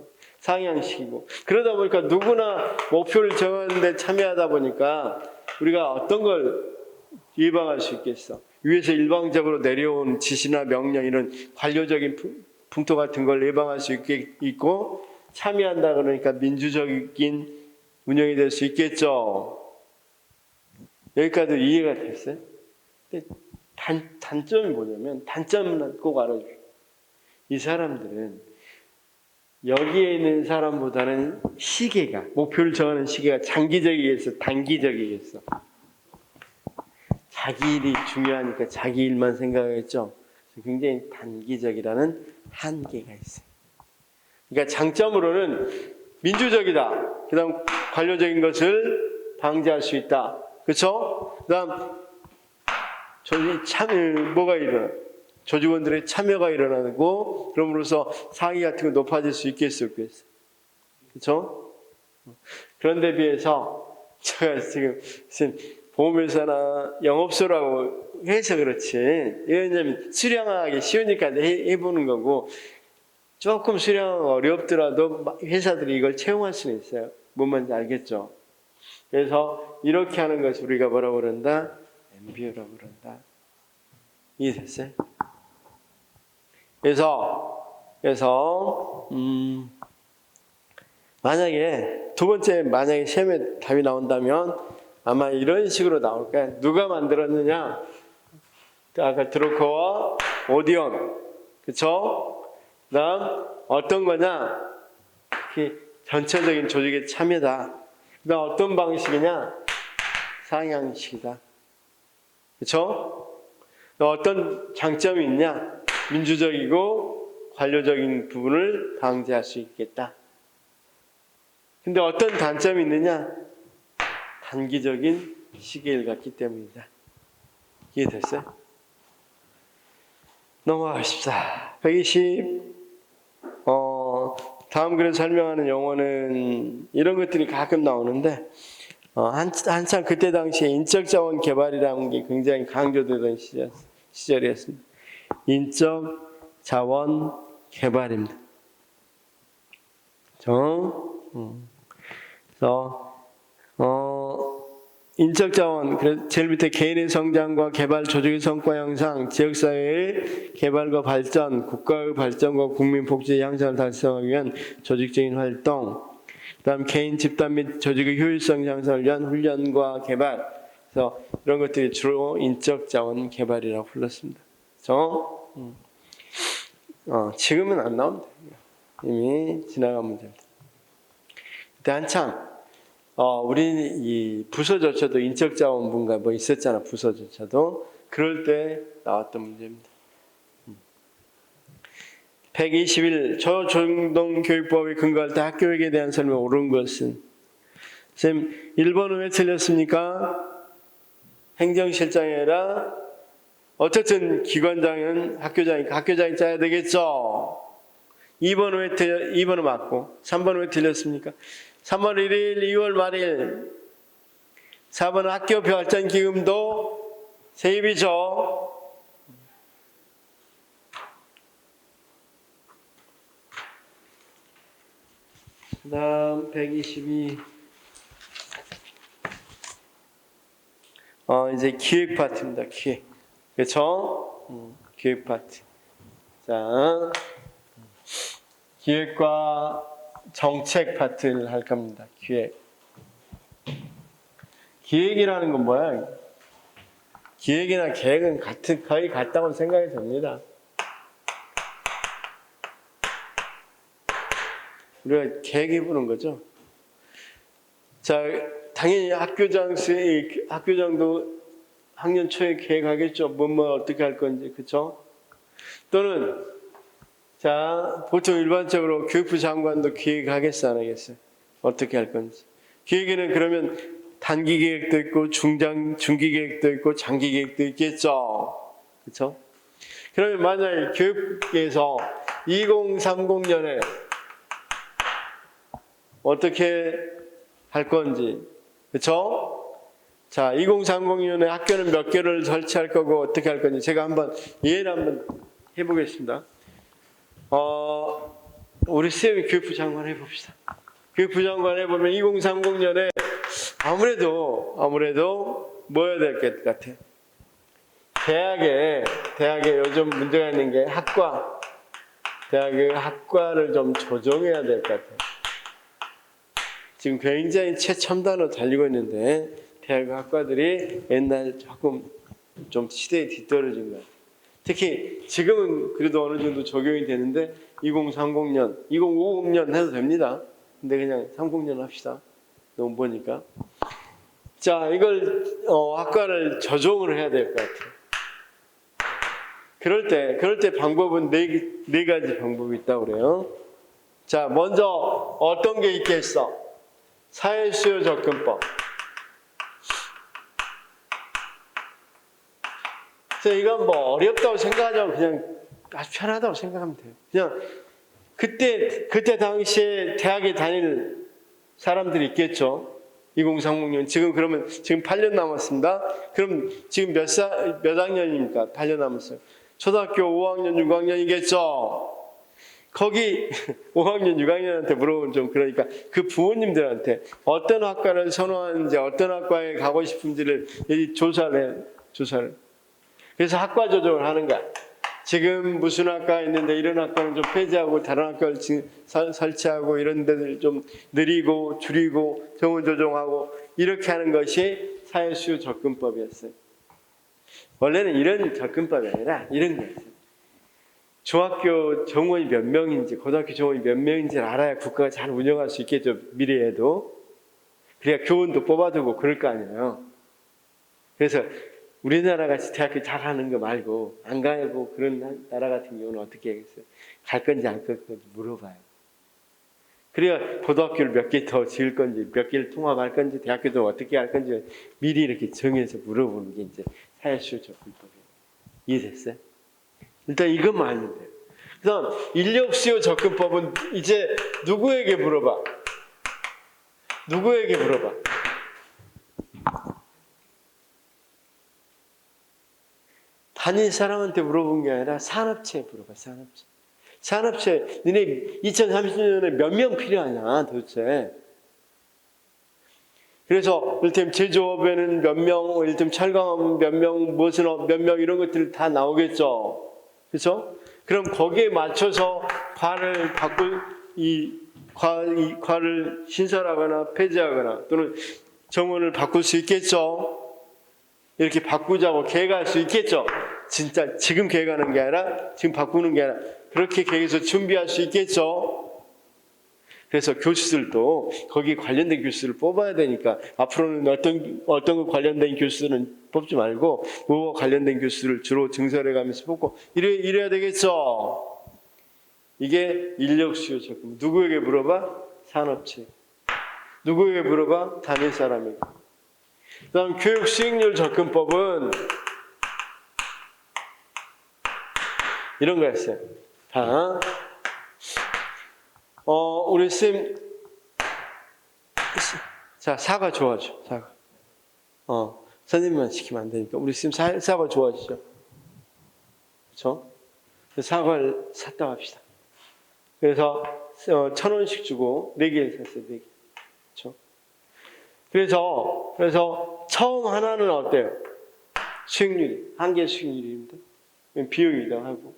상향식이고. 그러다 보니까 누구나 목표를 정하는데 참여하다 보니까 우리가 어떤 걸 예방할 수 있겠어. 위에서 일방적으로 내려온 지시나 명령 이런 관료적인 풍토 같은 걸 예방할 수 있고, 참여한다 그러니까 민주적인 운영이 될 수 있겠죠. 여기까지 이해가 됐어요? 근데 단점이 뭐냐면, 단점은 꼭 알아주세요. 이 사람들은 여기에 있는 사람보다는 시계가, 목표를 정하는 시계가 장기적이겠어, 단기적이겠어. 자기 일이 중요하니까 자기 일만 생각하겠죠. 굉장히 단기적이라는 한계가 있어요. 그러니까 장점으로는 민주적이다. 그 다음 관료적인 것을 방지할 수 있다. 그렇죠? 그 다음 뭐가 일어나? 조직원들의 참여가 일어나고, 그럼으로써 상위 같은 거 높아질 수 있겠어, 없겠어? 그렇죠? 그런데 비해서 제가 지금 보험회사나 영업소라고 해서 그렇지, 왜냐면 수량하기 쉬우니까 해보는 거고, 조금 수량하기 어렵더라도 회사들이 이걸 채용할 수는 있어요. 뭔 말인지 알겠죠? 그래서 이렇게 하는 것을 우리가 뭐라고 그런다? 엠비어라고 그런다. 이해됐어요? 그래서 만약에 두 번째 만약에 시험에 답이 나온다면 아마 이런 식으로 나올 거야. 누가 만들었느냐? 아까 드로커와 오디온, 그렇죠? 그다음 어떤 거냐? 전체적인 조직의 참여다. 그다음 어떤 방식이냐? 상향식이다. 그렇죠? 어떤 장점이 있냐? 민주적이고 관료적인 부분을 방지할 수 있겠다. 근데 어떤 단점이 있느냐? 단기적인 시기를 갖기 때문이다. 이해됐어요? 넘어가십시다. 120. 다음 글에 설명하는 용어는 이런 것들이 가끔 나오는데 한참 그때 당시에 인적 자원 개발이라는 게 굉장히 강조되던 시절이었습니다. 인적 자원 개발입니다. 그래서 인적 자원, 제일 밑에 개인의 성장과 개발, 조직의 성과 향상, 지역사회의 개발과 발전, 국가의 발전과 국민 복지 향상을 달성하기 위한 조직적인 활동, 그다음 개인, 집단 및 조직의 효율성 향상을 위한 훈련과 개발. 그래서 이런 것들이 주로 인적 자원 개발이라고 불렀습니다. 그래서 지금은 안 나옵니다. 이미 지나간 문제입니다. 그때 한참 우리 이 부서조차도 인적자원부인가 뭐 있었잖아. 부서조차도 그럴 때 나왔던 문제입니다. 121. 저중동교육법에 근거할 때 학교에게 대한 설명이 옳은 것은? 선생님 1번은 왜 틀렸습니까? 행정실장이 아니라 어쨌든 기관장은 학교장이 짜야 되겠죠. 2번은 맞고 3번은 왜 틀렸습니까? 3월 1일, 2월 말일. 4번은 학교 발전기금도 세입이죠. 그 다음 122. 이제 기획 파트입니다. 기획. 그렇죠? 기획 파트. 자, 기획과 정책 파트를 할 겁니다. 기획. 기획이라는 건 뭐야? 기획이나 계획은 거의 같다고 생각이 듭니다. 우리가 계획해 보는 거죠. 자, 당연히 학교장도 학년 초에 계획하겠죠. 뭐 어떻게 할 건지, 그렇죠? 또는 자, 보통 일반적으로 교육부 장관도 기획하겠어, 안 하겠어요? 어떻게 할 건지. 기획에는 그러면 단기 계획도 있고, 중기 계획도 있고, 장기 계획도 있겠죠. 그렇죠? 그러면 만약에 교육계에서 2030년에 어떻게 할 건지, 그렇죠? 자, 2030년에 학교는 몇 개를 설치할 거고, 어떻게 할 건지, 제가 예를 한번 해보겠습니다. 우리 쌤이 교육부 장관 해봅시다. 교육부 장관 해보면 2030년에 아무래도 뭐 해야 될 것 같아? 대학에 요즘 문제가 있는 게 대학의 학과를 좀 조정해야 될 것 같아. 지금 굉장히 최첨단으로 달리고 있는데 대학 학과들이 옛날 조금 좀 시대에 뒤떨어진 것 같아. 특히 지금은 그래도 어느 정도 적용이 되는데 2030년, 2050년 해도 됩니다. 근데 그냥 30년 합시다. 너무 보니까. 자, 이걸 학과를 조정을 해야 될 것 같아요. 그럴 때 방법은 네 가지 방법이 있다고 그래요. 자, 먼저 어떤 게 있겠어? 사회수요 접근법. 그래서 이건 뭐 어렵다고 생각하지 않고 그냥 아주 편하다고 생각하면 돼요. 그냥 그때 당시에 대학에 다닐 사람들이 있겠죠. 2030년. 지금 8년 남았습니다. 그럼 지금 몇 학년입니까? 8년 남았어요. 초등학교 5학년, 6학년이겠죠. 거기 5학년, 6학년한테 물어보면 좀 그러니까 그 부모님들한테 어떤 학과를 선호하는지 어떤 학과에 가고 싶은지를 조사를 조사를. 그래서 학과 조정을 하는 거야. 지금 무슨 학과 있는데 이런 학과는 좀 폐지하고 다른 학과를 설치하고 이런 데를 좀 늘리고 줄이고 정원 조정하고 이렇게 하는 것이 사회수요 접근법이었어요. 원래는 이런 접근법이 아니라 이런 거였어요. 중학교 정원이 몇 명인지 고등학교 정원이 몇 명인지를 알아야 국가가 잘 운영할 수 있겠죠. 미래에도. 그래야 교원도 뽑아두고 그럴 거 아니에요. 그래서 우리나라 같이 대학교 잘하는 거 말고 안 가고 그런 나라 같은 경우는 어떻게 하겠어요? 갈 건지 안 갈 건지 물어봐요. 그래야 고등학교를 몇 개 더 지을 건지 몇 개를 통합할 건지 대학교도 어떻게 할 건지 미리 이렇게 정해서 물어보는 게 이제 사회수요 접근법이에요. 이해됐어요? 일단 이것만 알면 돼요. 그래서 인력수요 접근법은 이제 누구에게 물어봐? 누구에게 물어봐? 단일 사람한테 물어본 게 아니라 산업체에 물어봐. 산업체. 산업체 너네 2030년에 몇 명 필요하냐 도대체. 그래서 이를테면 제조업에는 몇 명, 이를테면 철강업은 몇 명, 무슨 몇 명 이런 것들 다 나오겠죠. 그렇죠? 그럼 거기에 맞춰서 과를 바꿀 이 과를 신설하거나 폐지하거나 또는 정원을 바꿀 수 있겠죠. 이렇게 바꾸자고 계획할 수 있겠죠. 진짜 지금 계획하는 게 아니라 지금 바꾸는 게 아니라 그렇게 계획해서 준비할 수 있겠죠. 그래서 교수들도 거기 관련된 교수를 뽑아야 되니까 앞으로는 어떤 거 관련된 교수는 뽑지 말고 뭐와 관련된 교수를 주로 증설해 가면서 뽑고 이래야 되겠죠. 이게 인력수요 접근. 누구에게 물어봐? 산업체. 누구에게 물어봐? 단일 사람에게. 그다음 교육 수익률 접근법은 이런 거였어요. 다 우리 쌤 자 사과 좋아하죠. 사과. 선생님만 시키면 안 되니까 우리 쌤 사과 좋아하시죠. 그렇죠? 사과를 샀다 합시다. 그래서 1,000원씩 주고 4개를 샀어요. 4개. 그렇죠? 그래서 처음 하나는 어때요? 수익률이 한 개 수익률입니다. 비용이기도 하고.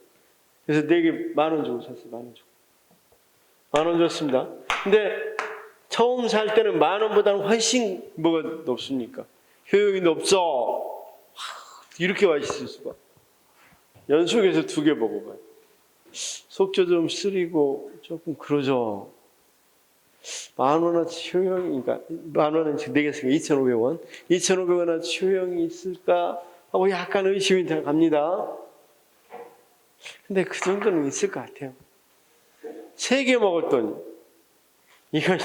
그래서 4개 10,000원 주고 샀어요. 10,000원 주고. 10,000원 줬습니다. 근데 처음 살 때는 10,000원보다는 훨씬 뭐가 높습니까? 효용이 높죠. 이렇게 맛있을 수가. 연속해서 2개 먹어봐요. 속도 좀 쓰리고 조금 그러죠. 10,000원어치 효용이니까 10,000원어치 내겠으니까 2,500원. 2,500원어치 효용이 있을까 하고 약간 의심이 갑니다. 근데 그 정도는 있을 것 같아요. 3개 먹었더니 이건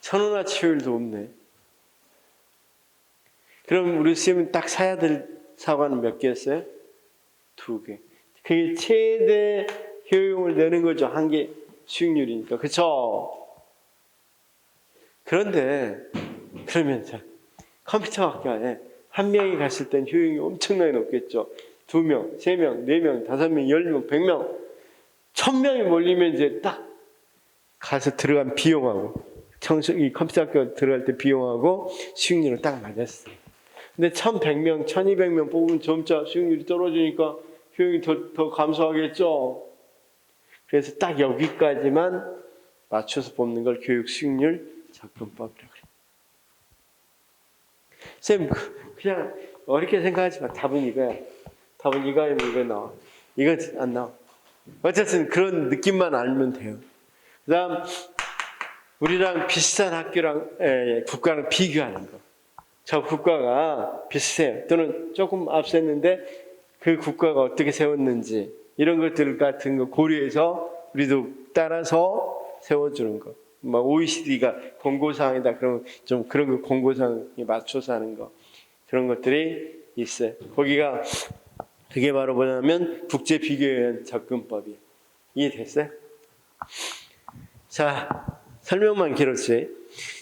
1,000원어치 효율도 없네. 그럼 우리 쌤은 딱 사야 될 사과는 몇 개였어요? 2개. 그게 최대 효용을 내는 거죠. 한 개 수익률이니까. 그렇죠? 그런데 그러면 컴퓨터 학교에 한 명이 갔을 땐 효용이 엄청나게 높겠죠. 2명, 3명, 4명, 5명, 10명, 100명, 1,000명이 몰리면 이제 딱 가서 들어간 비용하고 이 컴퓨터 학교 들어갈 때 비용하고 수익률을 딱 맞았어요. 근데 1,100명, 1,200명 뽑으면 점차 수익률이 떨어지니까 효용이 더 감소하겠죠. 그래서 딱 여기까지만 맞춰서 뽑는 걸 교육 수익률 접근법이라고 그래요. 쌤, 그냥 어렵게 생각하지 마. 답은 이거야. 답은 이거면 이거 나와. 이거 안 나와. 어쨌든 그런 느낌만 알면 돼요. 그 다음, 우리랑 비슷한 학교랑, 국가랑 비교하는 거. 저 국가가 비슷해요. 또는 조금 앞섰는데 그 국가가 어떻게 세웠는지 이런 것들 같은 거 고려해서 우리도 따라서 세워주는 거. OECD가 공고사항이다. 그러면 좀 그런 거 공고사항에 맞춰서 하는 거. 그런 것들이 있어요. 거기가 그게 바로 뭐냐면 국제 비교형 접근법이에요. 이해됐어요? 자, 설명만 길었지.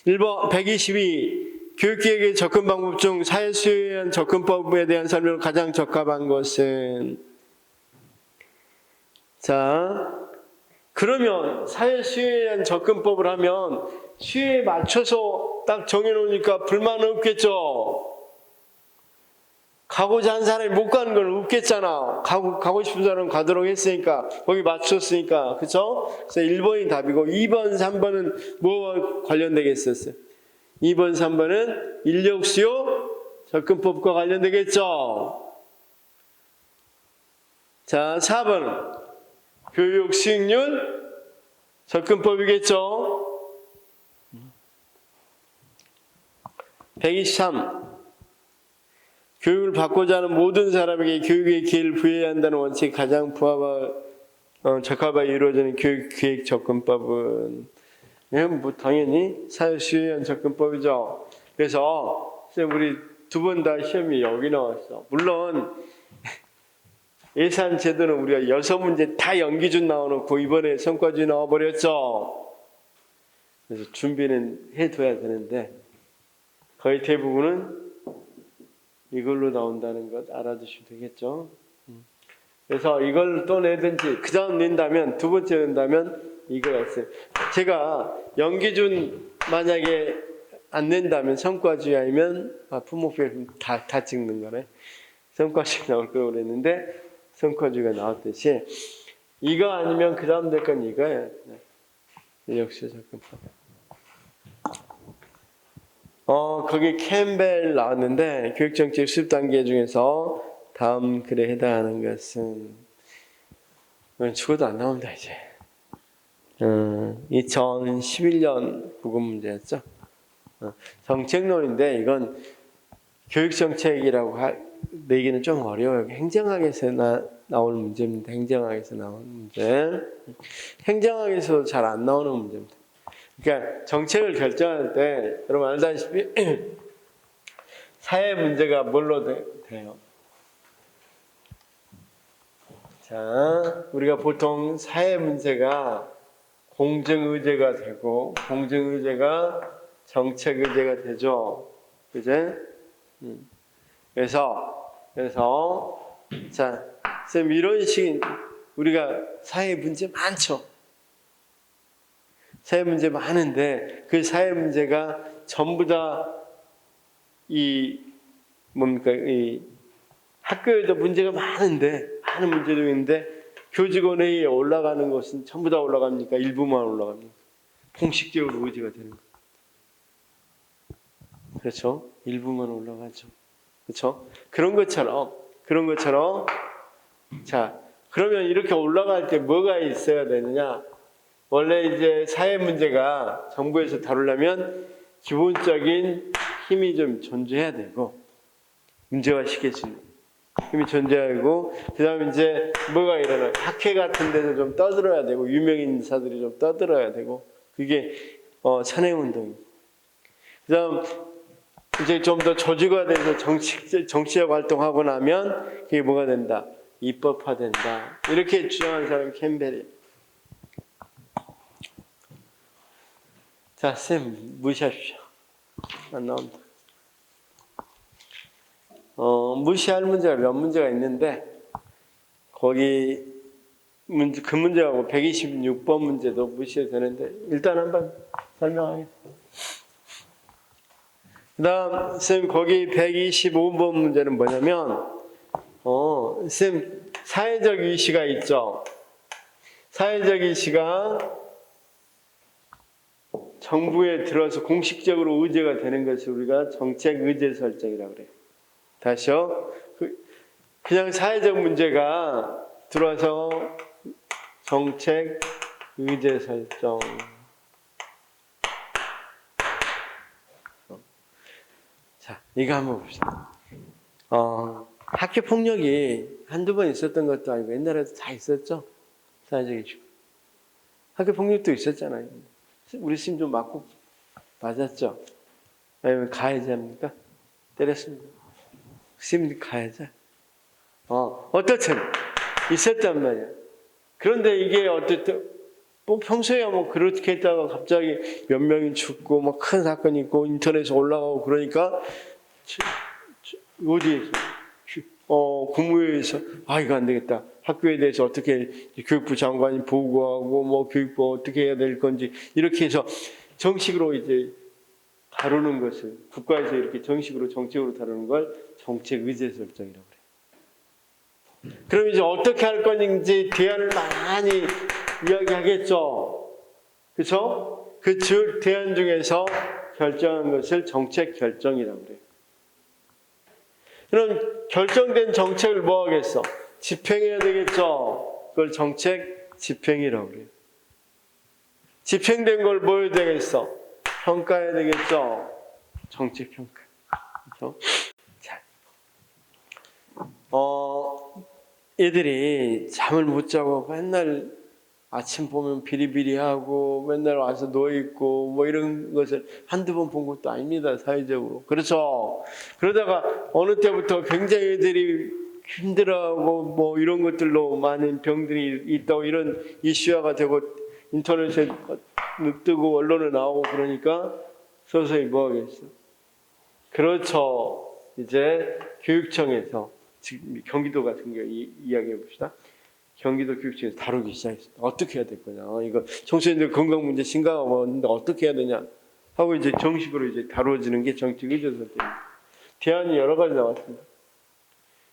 1번 122 교육계획의 접근 방법 중 사회수요에 대한 접근법에 대한 설명을 가장 적합한 것은 자, 그러면 사회수요에 대한 접근법을 하면 수요에 맞춰서 딱 정해놓으니까 불만 없겠죠. 가고자 한 사람이 못 가는 건 없겠잖아. 가고 싶은 사람은 가도록 했으니까, 거기 맞췄으니까. 그쵸? 그래서 1번이 답이고, 2번, 3번은 뭐와 관련되겠었어요? 2번, 3번은 인력수요 접근법과 관련되겠죠? 자, 4번. 교육 수익률 접근법이겠죠? 123. 교육을 받고자 하는 모든 사람에게 교육의 기회를 부여해야 한다는 원칙이 가장 적합하게 이루어지는 교육 기획 접근법은, 이건 뭐 당연히 사회수혜원 접근법이죠. 그래서 우리 두 번 다 시험이 여기 나왔어. 물론 예산 제도는 우리가 6문제 다 연기준 나와놓고 이번에 성과준이 나와버렸죠. 그래서 준비는 해둬야 되는데 거의 대부분은 이걸로 나온다는 것 알아두시면 되겠죠. 그래서 이걸 또 내든지 그 다음 낸다면, 두 번째 낸다면 이거였어요. 제가 연기준 만약에 안 낸다면, 성과주의하면 품목별 다 찍는 거네. 성과주의 나올 거라고 그랬는데 성과주의가 나왔듯이 이거 아니면 그 다음 될 건 이거예요. 역시 접근법. 거기 캠벨 나왔는데 교육정책 수습 단계 중에서 다음 글에 해당하는 것은 죽어도 안 나옵니다. 이제 2011년 국어 문제였죠. 정책론인데 이건 교육정책이라고 내기는 좀 어려워요. 행정학에서 나오는 문제입니다. 행정학에서 나오는 문제. 행정학에서 잘 안 나오는 문제입니다. 그러니까 정책을 결정할 때 여러분 알다시피 사회 문제가 뭘로 돼요? 자, 우리가 보통 사회 문제가 공정의제가 되고 공정의제가 정책의제가 되죠. 그제? 그래서 자, 쌤 이런 식 우리가 사회 문제 많죠. 사회 문제 많은데 그 사회 문제가 전부 다 이 학교에도 문제가 많은데 많은 문제도 있는데 교직원회의에 올라가는 것은 전부 다 올라갑니까? 일부만 올라갑니까? 공식적으로 의제가 되는 거예요. 그렇죠? 일부만 올라가죠. 그렇죠? 그런 것처럼 자, 그러면 이렇게 올라갈 때 뭐가 있어야 되느냐? 원래 이제 사회 문제가 정부에서 다루려면 기본적인 힘이 좀 존재해야 되고 문제화 시켜주는 힘이 존재하고 그다음에 이제 뭐가 일어나 학회 같은 데서 좀 떠들어야 되고 유명 인사들이 좀 떠들어야 되고 그게 산행운동입니다. 그다음 이제 좀 더 조직화돼서 정치적 활동하고 나면 그게 뭐가 된다? 입법화된다. 이렇게 주장하는 사람이 캠벨이에요. 자, 쌤 무시하십시오. 안 나온다. 무시할 문제가 몇 문제가 있는데 거기 그 문제하고 126번 문제도 무시해도 되는데 일단 한번 설명하겠습니다. 그 다음 쌤 거기 125번 문제는 뭐냐면 쌤 사회적 이슈가 있죠. 사회적 이슈가 정부에 들어서 공식적으로 의제가 되는 것을 우리가 정책 의제 설정이라고 그래요. 다시요. 그냥 사회적 문제가 들어와서 정책 의제 설정. 자, 이거 한번 봅시다. 학교 폭력이 한두 번 있었던 것도 아니고 옛날에도 다 있었죠. 사회적 이슈. 학교 폭력도 있었잖아요. 우리 심 좀 맞고 맞았죠? 아니면 가해자입니까? 때렸습니다. 심 가해자? 어떻든 있었단 말이야. 그런데 이게 어쨌든 뭐 평소에 뭐 그렇게 했다가 갑자기 몇 명이 죽고 막 큰 사건이 있고 인터넷에 올라가고 그러니까 어디에서 국무회의에서 이거 안 되겠다. 학교에 대해서 어떻게 교육부 장관이 보고하고 뭐 교육부 어떻게 해야 될 건지 이렇게 해서 정식으로 이제 다루는 것을 국가에서 이렇게 정식으로 정책으로 다루는 걸 정책 의제 설정이라고 그래요. 그럼 이제 어떻게 할 건지 대안을 많이 이야기하겠죠. 그렇죠? 그 대안 중에서 결정한 것을 정책 결정이라고 그래요. 그럼 결정된 정책을 뭐 하겠어? 집행해야 되겠죠. 그걸 정책 집행이라고 그래요. 집행된 걸 뭐 해야 되겠어? 평가해야 되겠죠. 정책 평가. 그렇죠? 자, 애들이 잠을 못 자고 맨날 아침 보면 비리비리하고 맨날 와서 누워있고 뭐 이런 것을 한두 번 본 것도 아닙니다. 사회적으로. 그렇죠. 그러다가 어느 때부터 굉장히 애들이 힘들어하고 뭐 이런 것들로 많은 병들이 있다고 이런 이슈화가 되고 인터넷에 뜨고 언론에 나오고 그러니까 서서히 뭐 하겠어. 그렇죠. 이제 교육청에서 지금 경기도 같은 경우 이야기해 봅시다. 경기도 교육청에서 다루기 시작했습니다. 어떻게 해야 될 거냐. 이거 청소년들 건강 문제 심각하고 있는데 어떻게 해야 되냐 하고 이제 정식으로 이제 다루어지는 게 정책 의제 설정입니다. 대안이 여러 가지 나왔습니다.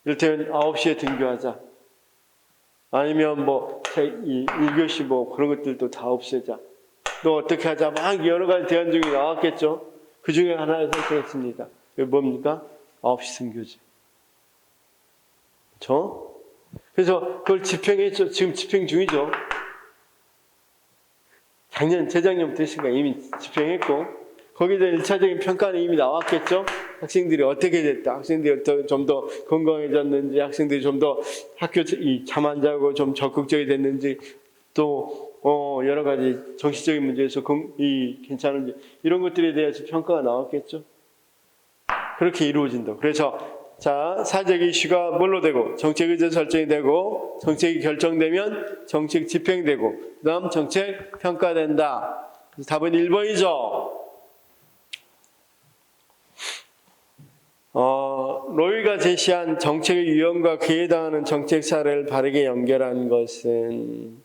이를테면 9시에 등교하자. 아니면 뭐 1교시 뭐 그런 것들도 다 없애자. 또 어떻게 하자. 막 여러 가지 대안 중에 나왔겠죠. 그 중에 하나를 선택했습니다. 그게 뭡니까? 9시 등교제. 그래서 그걸 집행했죠. 지금 집행 중이죠. 재작년부터 했으니까 이미 집행했고, 거기에 대한 1차적인 평가는 이미 나왔겠죠. 학생들이 어떻게 됐다. 학생들이 좀 더 건강해졌는지, 학생들이 좀 더 학교 잠 안 자고 좀 적극적이 됐는지, 또 여러 가지 정신적인 문제에서 괜찮은지 이런 것들에 대해서 평가가 나왔겠죠. 그렇게 이루어진다. 그래서 자, 사회적 이슈가 뭘로 되고 정책 의제 설정이 되고 정책이 결정되면 정책 집행되고 그다음 정책 평가된다. 그래서 답은 1번이죠. 로이가 제시한 정책의 유형과 그에 해당하는 정책 사례를 바르게 연결한 것은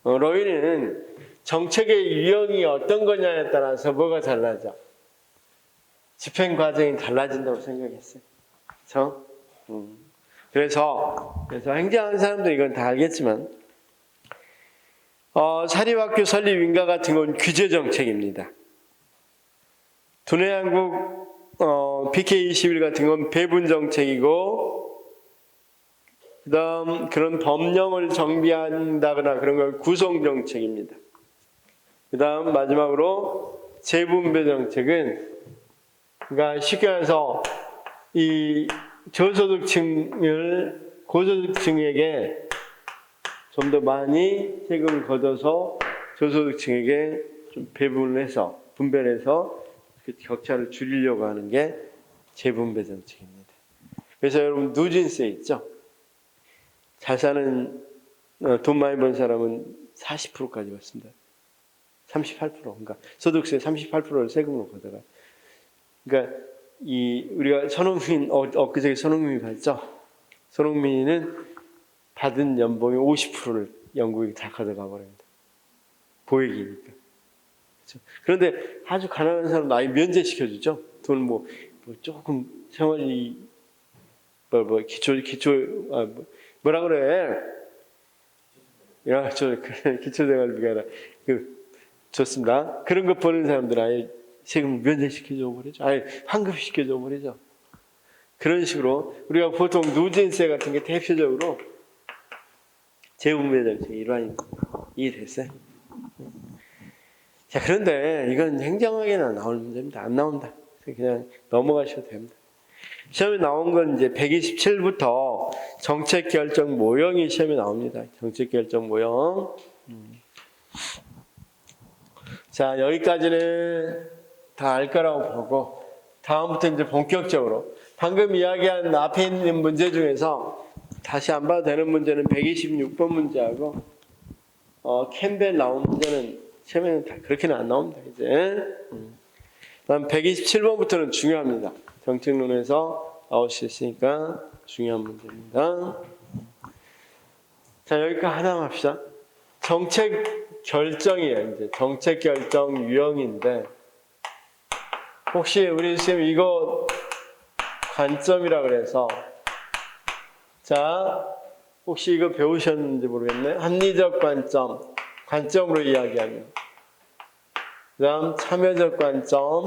로이는 정책의 유형이 어떤 거냐에 따라서 뭐가 달라져? 집행 과정이 달라진다고 생각했어요. 그렇죠? 그래서 행정하는 사람들이 이건 다 알겠지만 사립학교 설립 인가 같은 건 규제 정책입니다. 두뇌한국 PK21 같은 건 배분 정책이고 그다음 그런 법령을 정비한다거나 그런 걸 구성 정책입니다. 그다음 마지막으로 재분배 정책은 그러니까 쉽게 말해서 이 저소득층을 고소득층에게 좀 더 많이 세금을 걷어서 저소득층에게 좀 배분을 해서 분배를 해서 그 격차를 줄이려고 하는 게 재분배 정책입니다. 그래서 여러분 누진세 있죠? 잘 사는 돈 많이 번 사람은 40%까지 받습니다. 38% 그러니까 소득세 38%를 세금으로 걷어가. 그러니까 우리가 손흥민 엊그저께 손흥민이 봤죠. 손흥민은 받은 연봉의 50%를 영국이 다 가져가 버립니다. 보액이니까. 그렇죠? 그런데 아주 가난한 사람 아예 면제시켜 주죠. 돈 뭐 조금 생활이 뭐라 그래? 야, 기초생활비가 아니라 좋습니다. 그런 거 버는 사람들 아예 세금 면제시켜줘 버리죠. 아예 환급시켜줘 버리죠. 그런 식으로 우리가 보통 누진세 같은 게 대표적으로 재분배 정책의 일환이 됐어요. 자, 그런데 이건 행정학에는 나올 문제입니다. 안 나온다. 그냥 넘어가셔도 됩니다. 시험에 나온 건 이제 127부터 정책 결정 모형이 시험에 나옵니다. 정책 결정 모형. 자, 여기까지는 다 알 거라고 보고 다음부터 이제 본격적으로 방금 이야기한 앞에 있는 문제 중에서 다시 안 봐도 되는 문제는 126번 문제하고 캠벨 나온 문제는 시험에는 다 그렇게는 안 나옵니다. 이제 다음 127번부터는 중요합니다. 정책론에서 나올 수 있으니까 중요한 문제입니다. 자, 여기까지 하나 합시다. 정책 결정이에요. 이제 정책 결정 유형인데 혹시 우리 선생님 이거 관점이라 그래서 자 혹시 이거 배우셨는지 모르겠네. 합리적 관점, 관점으로 이야기하면 그 다음 참여적 관점,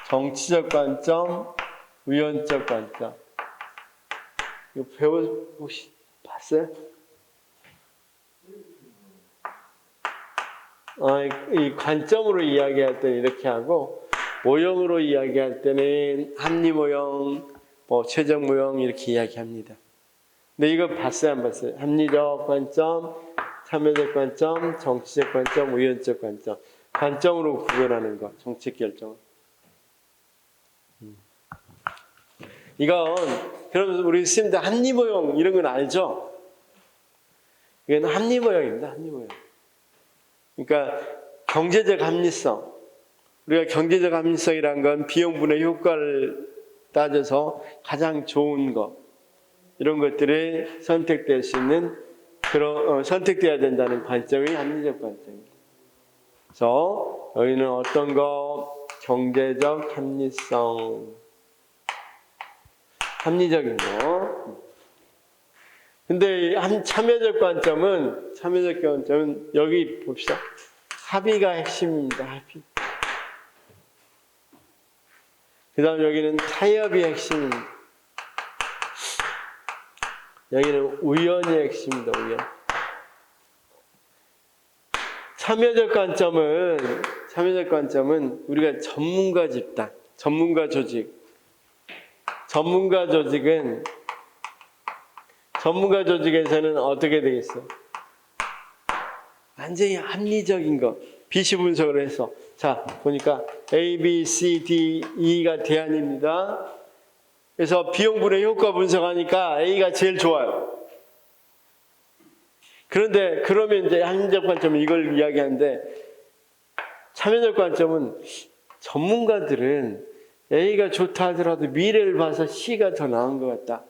정치적 관점, 위헌적 관점. 이거 혹시 봤어요? 이 관점으로 이야기할 때는 이렇게 하고 모형으로 이야기할 때는 합리 모형, 최적 모형 이렇게 이야기합니다. 근데 이거 봤어요, 안 봤어요? 합리적 관점, 참여적 관점, 정치적 관점, 위헌적 관점. 관점으로 구별하는 거, 정책 결정. 이건 그러면 우리 스님들 합리 모형 이런 건 알죠? 이건 합리 모형입니다, 합리 모형. 그러니까 경제적 합리성. 우리가 경제적 합리성이란 건 비용분의 효과를 따져서 가장 좋은 것 이런 것들이 선택될 수 있는 그런 선택돼야 된다는 관점이 합리적 관점입니다. 그래서 여기는 어떤 거 경제적 합리성, 합리적인 거. 근데 참여적 관점은 여기 봅시다. 합의가 핵심입니다. 합의. 그 다음 여기는 타협이 핵심입니다. 여기는 우연이 핵심입니다. 우연. 참여적 관점은 우리가 전문가 집단, 전문가 조직에서는 어떻게 되겠어요? 완전히 합리적인 거, 비시 분석을 해서 자 보니까 A, B, C, D, E가 대안입니다. 그래서 비용분의 효과 분석하니까 A가 제일 좋아요. 그런데 그러면 이제 합리적 관점은 이걸 이야기하는데 참여적 관점은 전문가들은 A가 좋다 하더라도 미래를 봐서 C가 더 나은 것 같다.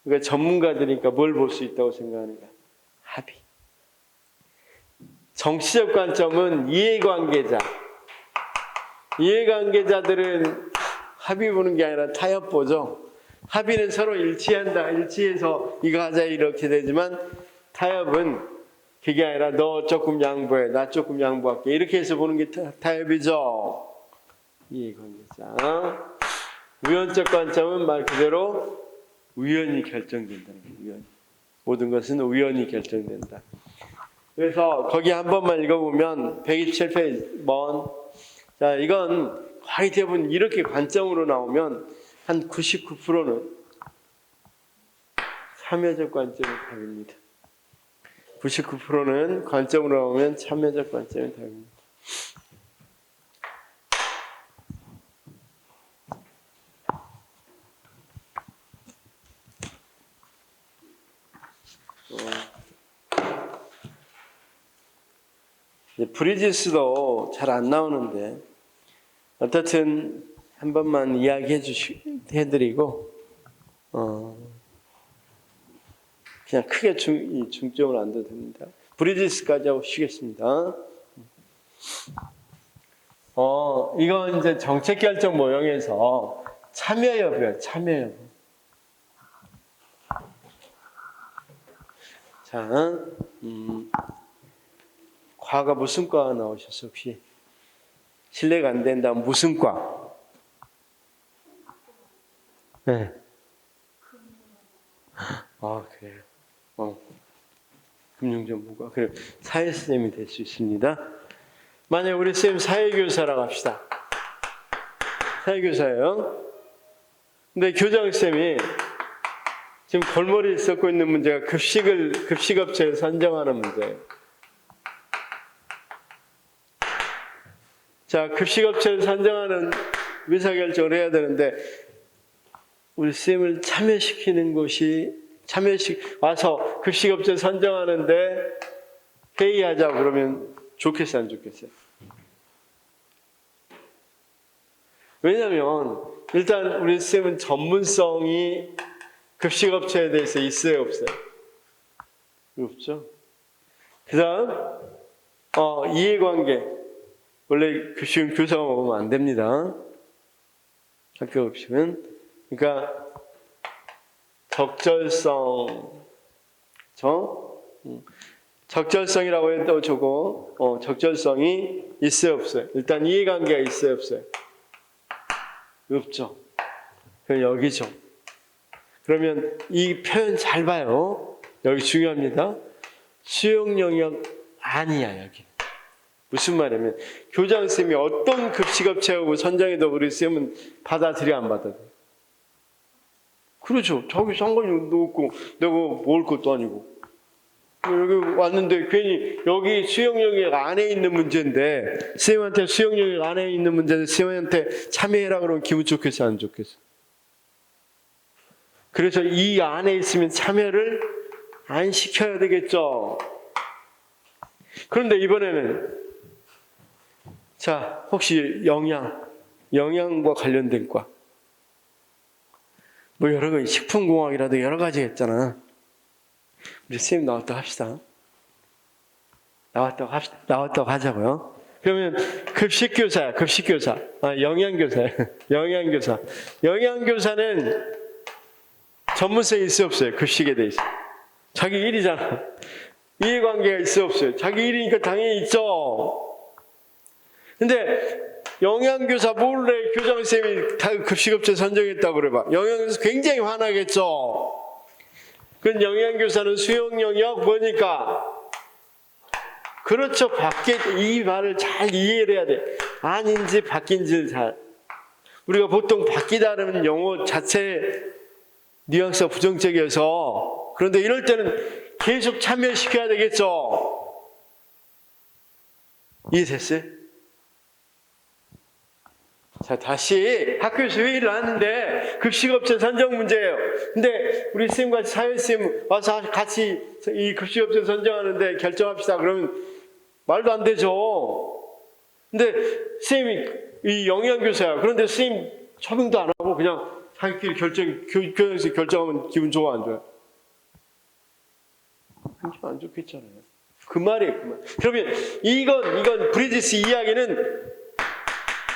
그러니까 전문가들이니까 뭘 볼 수 있다고 생각하는가? 합의. 정치적 관점은 이해관계자들은 합의 보는 게 아니라 타협 보죠. 합의는 서로 일치해서 이거 하자 이렇게 되지만 타협은 그게 아니라 너 조금 양보해, 나 조금 양보할게 이렇게 해서 보는 게 타협이죠. 이해관계자. 위헌적 관점은 말 그대로 우연히 결정된다는 거예요. 모든 것은 우연히 결정된다. 그래서 거기 한 번만 읽어보면 127페이지 자 이건 거의 대부분 이렇게 관점으로 나오면 한 99%는 참여적 관점이 답입니다. 99%는 관점으로 나오면 참여적 관점이 답입니다. 브리지스도 잘 안 나오는데 어떻든 한 번만 해드리고 그냥 크게 중점을 안 둬도 됩니다. 브리지스까지 하고 쉬겠습니다. 이건 이제 정책 결정 모형에서 참여 여부예요. 참여 여부. 자, 과가 무슨 과 나오셨어요? 혹시 실례가 안 된다. 무슨 과? 네. 그래요. 금융정보과. 그래 사회쌤이 될 수 있습니다. 만약 우리 쌤 사회교사라고 합시다. 사회교사예요. 근데 교장쌤이 지금 골머리에 썩고 있는 문제가 급식업체를 선정하는 문제예요. 자, 급식업체를 선정하는 의사결정을 해야 되는데 우리 쌤을 참여시키는 곳이 와서 급식업체 선정하는데 회의하자고 그러면 좋겠어요, 안 좋겠어요? 왜냐하면 일단 우리 쌤은 전문성이 급식업체에 대해서 있어요, 없어요? 없죠. 그 다음 이해관계. 원래 급식은 교사가 먹으면 안 됩니다. 학교 급식은. 그러니까 적절성이라고 해도 저거 적절성이 있어요, 없어요? 일단 이해관계가 있어요, 없어요? 없죠. 그럼 여기죠. 그러면 이 표현 잘 봐요. 여기 중요합니다. 수용 영역 아니야, 여기. 무슨 말이냐면 교장 쌤이 어떤 급식업체하고 선정해도 우리 쌤은 받아들여 안 받아들여? 그렇죠. 저기 상관이 없고 내가 먹을 것도 아니고 여기 왔는데 괜히 여기 수용 영역 안에 있는 문제인데 쌤한테 수용 영역 안에 있는 문제인데 쌤한테 참여해라 그러면 기분 좋겠어, 안 좋겠어? 그래서 이 안에 있으면 참여를 안 시켜야 되겠죠. 그런데 이번에는 자, 혹시 영양과 관련된 과 뭐 여러 가지 식품공학이라도 여러 가지 했잖아. 우리 선생님 나왔다고 합시다. 나왔다고 하자고요. 그러면 급식교사야, 급식교사. 영양교사야, 영양교사. 영양교사는 전문성이 있어 없어요? 급식에 대해서. 자기 일이잖아. 이해관계가 있어 없어요? 자기 일이니까 당연히 있죠. 근데 영양교사 몰래 교장선생님이 다 급식업체 선정했다고 그래봐. 영양교사 굉장히 화나겠죠. 그 영양교사는 수용 영역 뭐니까? 그렇죠. 이 말을 잘 이해를 해야 돼. 아닌지 바뀐지를 잘. 우리가 보통 바뀌다라는 용어 자체 뉘앙스가 부정적이어서 그런데 이럴 때는 계속 참여시켜야 되겠죠. 이해됐어요? 자, 다시 학교에서 회의를 하는데 급식업체 선정 문제예요. 근데 우리 쌤과 사회쌤 와서 같이 이 급식업체 선정하는데 결정합시다. 그러면 말도 안 되죠. 근데 쌤이 이 영양교사야. 그런데 쌤 처빙도 안 하고 그냥 자기끼리 교장에서 결정하면 기분 좋아, 안 좋아요? 안 좋겠잖아요. 그 말이에요, 그 말. 그러면 이건 브리지스 이야기는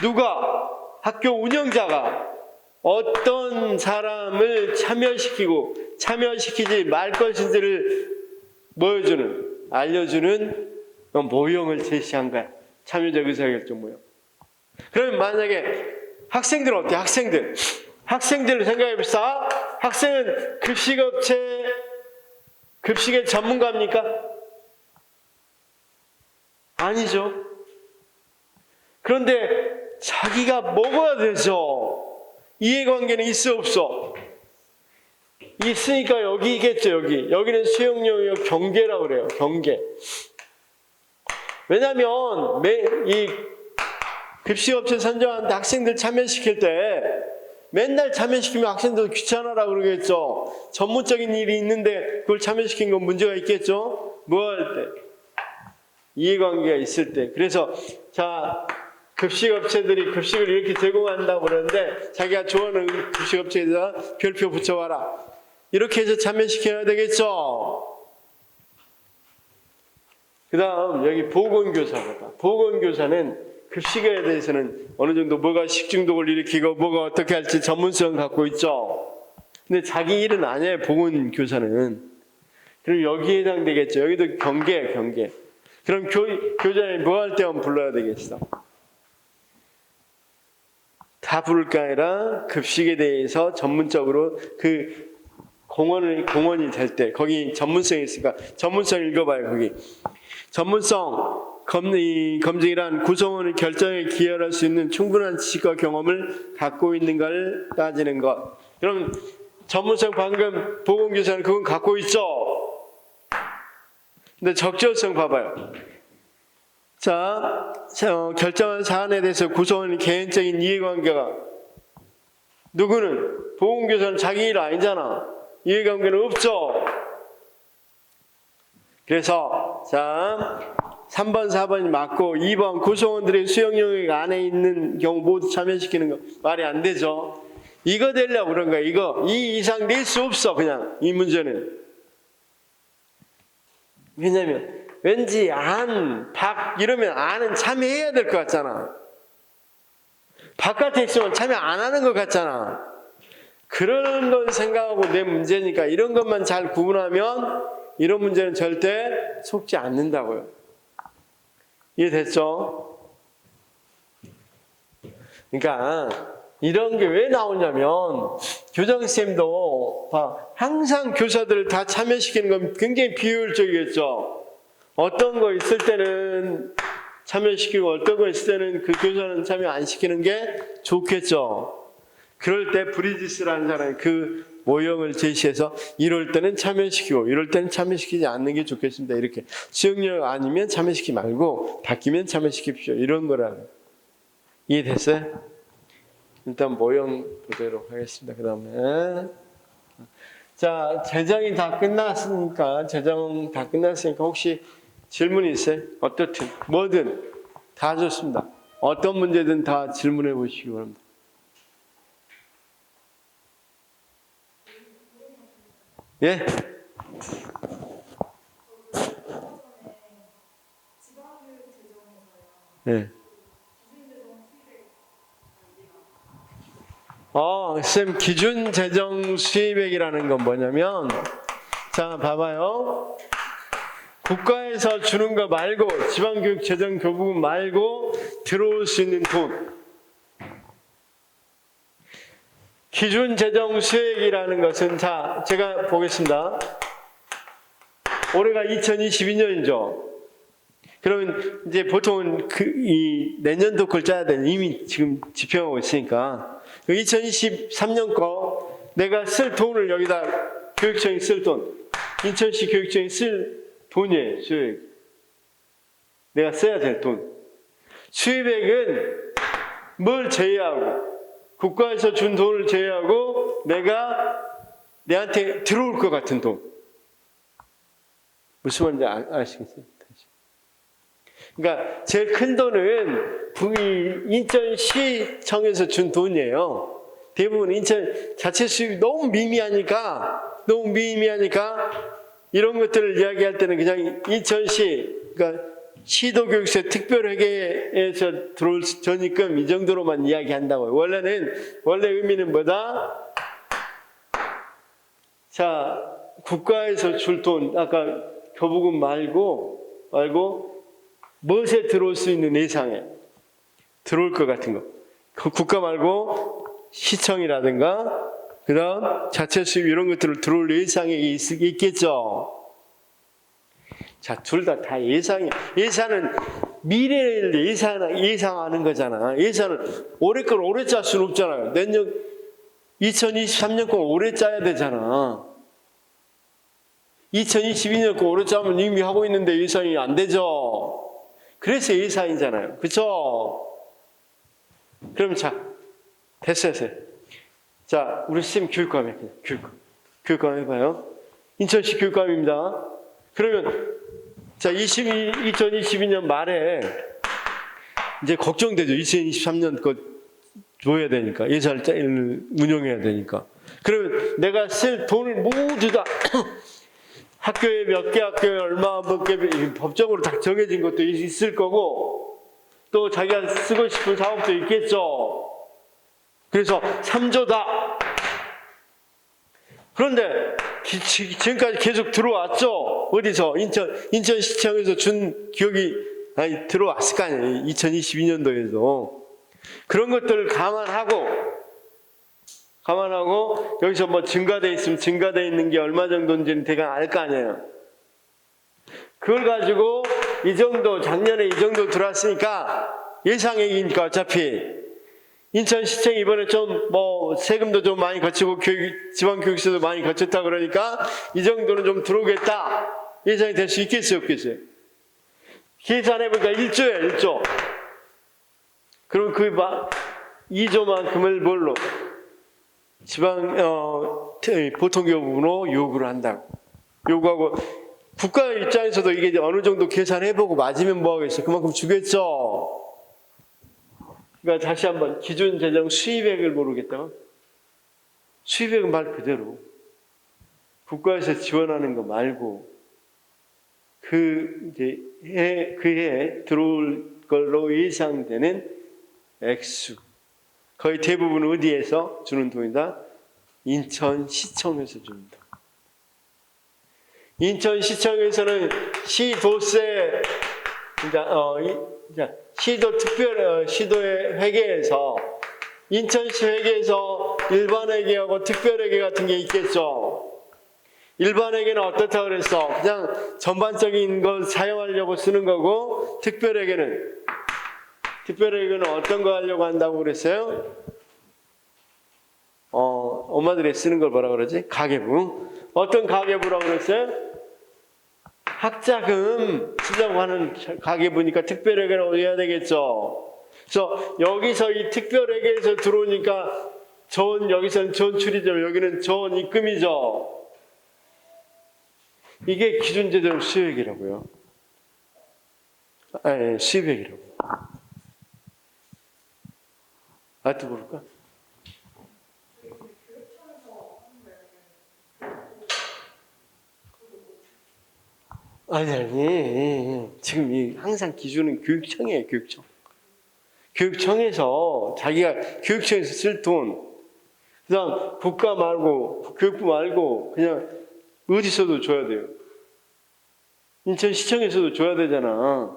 누가 학교 운영자가 어떤 사람을 참여시키지 말 것인지를 알려주는 모형을 제시한 거야. 참여적 의사결정 모형. 그러면 만약에 학생들은 어때? 학생들을 생각해 봅시다. 학생은 급식의 전문가입니까? 아니죠. 그런데 자기가 먹어야 되죠. 이해관계는 있어 없어? 있으니까 여기겠죠. 여기는 수용 영역 경계라고 그래요. 경계. 왜냐하면 이 급식업체 선정하는데 학생들 참여시킬 때 맨날 참여시키면 학생들 귀찮아라 그러겠죠. 전문적인 일이 있는데 그걸 참여시킨 건 문제가 있겠죠. 뭐 할 때? 이해관계가 있을 때. 그래서 자, 급식업체들이 급식을 이렇게 제공한다고 그러는데 자기가 좋아하는 급식업체에다 별표 붙여와라. 이렇게 해서 참여시켜야 되겠죠. 그 다음 여기 보건교사가. 보건교사는 급식에 대해서는 어느 정도 뭐가 식중독을 일으키고 뭐가 어떻게 할지 전문성 갖고 있죠. 근데 자기 일은 아니에요. 보건교사는. 그럼 여기에 해당되겠죠. 여기도 경계. 그럼 교장이 뭐 할 때 한번 불러야 되겠어. 다 부를 게 아니라 급식에 대해서 전문적으로 그 공원이 될 때 거기 전문성이 있으니까 전문성 읽어봐요. 거기 전문성 검증이란 구성원의 결정에 기여할 수 있는 충분한 지식과 경험을 갖고 있는가를 따지는 것. 그럼 전문성 방금 보건교사는 그건 갖고 있죠. 근데 적절성 봐봐요. 자, 결정한 사안에 대해서 구성원의 개인적인 이해관계가 누구는 보건교사는 자기 일 아니잖아. 이해관계는 없죠. 그래서 자 3번, 4번이 맞고 2번 구성원들의 수용 영역 안에 있는 경우 모두 참여시키는 거 말이 안 되죠. 이거 되려고 그런 거야. 이 이상 낼 수 없어. 그냥 이 문제는. 왜냐하면 왠지 안, 박 이러면 안은 참여해야 될 것 같잖아. 바깥에 있으면 참여 안 하는 것 같잖아. 그런 걸 생각하고 내 문제니까 이런 것만 잘 구분하면 이런 문제는 절대 속지 않는다고요. 이해됐죠? 그러니까 이런 게 왜 나오냐면 교장선생님도 항상 교사들을 다 참여시키는 건 굉장히 비효율적이겠죠. 어떤 거 있을 때는 참여시키고 어떤 거 있을 때는 그 교사는 참여 안 시키는 게 좋겠죠. 그럴 때 브리지스라는 사람이 그 모형을 제시해서 이럴 때는 참여시키고 이럴 때는 참여시키지 않는 게 좋겠습니다. 이렇게 수용력 아니면 참여시키지 말고 바뀌면 참여시킵시오. 이런 거라는. 이해됐어요? 일단 모형 보도록 하겠습니다. 그 다음에 자, 제정이 다 끝났으니까 혹시 질문이 있어요? 어떻든 뭐든 다 좋습니다. 어떤 문제든 다 질문해 보시기 바랍니다. 예? 예. 쌤, 기준 재정 수입액이라는 건 뭐냐면, 자, 봐봐요. 국가에서 주는 거 말고, 지방교육 재정 교부금 말고 들어올 수 있는 돈. 기준 재정 수익이라는 것은, 자, 제가 보겠습니다. 올해가 2022년이죠. 그러면 이제 보통은 이 내년도 걸 짜야 되는 이미 지금 집행하고 있으니까 2023년 거 내가 쓸 돈을 여기다 교육청이 쓸 돈, 인천시 교육청이 쓸 돈이에요. 수익. 내가 써야 될 돈. 수입액은 뭘 제외하고 국가에서 준 돈을 제외하고 내한테 들어올 것 같은 돈. 무슨 말인지 아시겠어요? 그러니까 제일 큰 돈은 인천시청에서 준 돈이에요. 대부분 인천 자체 수입이 너무 미미하니까 이런 것들을 이야기할 때는 그냥 인천시, 그러니까 시도교육세 특별회계에서 들어올 전입금 이 정도로만 이야기한다고요. 원래 의미는 뭐다? 자, 국가에서 줄 돈, 아까 교부금 말고 무엇에 들어올 수 있는 예상에 들어올 것 같은 거. 그 국가 말고 시청이라든가 그 다음 자체 수입 이런 것들을 들어올 예상이 있겠죠. 자, 둘 다 예상이. 예산은 미래를 예상하는 거잖아. 예산은 올해 걸 올해 짤 수는 없잖아요. 내년 2023년 거 올해 짜야 되잖아. 2022년 거 올해 짜면 이미 하고 있는데 예상이 안 되죠. 그래서 예산이잖아요. 그렇죠? 그럼 자, 됐어요. 자, 우리 쌤 교육감 해요. 교육감 해봐요. 인천시 교육감입니다. 그러면 자, 2022년 말에 이제 걱정되죠. 2023년 거 줘야 되니까. 예산을 운영해야 되니까. 그러면 내가 쓸 돈을 모두 다 학교에 몇 개 학교에 얼마 몇 개 법적으로 다 정해진 것도 있을 거고 또 자기가 쓰고 싶은 사업도 있겠죠. 그래서 3조다. 그런데 지금까지 계속 들어왔죠. 어디서 인천시청에서 준 기억이 들어왔을 거 아니에요. 2022년도에서 그런 것들을 감안하고 여기서 뭐 증가돼 있으면 증가돼 있는 게 얼마 정도인지는 대강 알 거 아니에요. 그걸 가지고 이 정도 작년에 이 정도 들어왔으니까 예상액이니까 어차피 인천시청이 이번에 좀 뭐 세금도 좀 많이 거치고 지방교육세도 많이 거쳤다 그러니까 이 정도는 좀 들어오겠다 예상이 될 수 있겠어요, 없겠어요? 계산해보니까 1조야 1조. 그럼 그 2조만큼을 뭘로? 보통교부로 요구를 한다고. 요구하고 국가 입장에서도 이게 어느 정도 계산해보고 맞으면 뭐 하겠어? 그만큼 주겠죠. 그러니까 다시 한번 기준 재정 수입액을 모르겠다고. 수입액은 말 그대로 국가에서 지원하는 거 말고 그해 들어올 걸로 예상되는 액수. 거의 대부분 어디에서 주는 돈이다? 인천시청에서 주는 돈. 인천시청에서는 시도세, 시도 시도의 회계에서 인천시 회계에서 일반회계하고 특별회계 같은 게 있겠죠. 일반회계는 어떻다 그랬어? 그냥 전반적인 걸 사용하려고 쓰는 거고, 특별회계는 어떤 거 하려고 한다고 그랬어요? 엄마들이 쓰는 걸 뭐라 그러지? 가계부. 어떤 가계부라고 그랬어요? 학자금 쓰자고 하는 가계부니까 특별회계라고 해야 되겠죠. 그래서 여기서 이 특별회계에서 들어오니까 여기서는 전출이죠. 여기는 전입금이죠. 이게 기준제대로 수익이라고요. 아니, 수입액이라고. 또 모를까? 아니. 지금 항상 기준은 교육청이에요, 교육청. 교육청에서 자기가 교육청에서 쓸 돈, 그다음 국가 말고, 교육부 말고, 그냥 어디서도 줘야 돼요. 인천시청에서도 줘야 되잖아.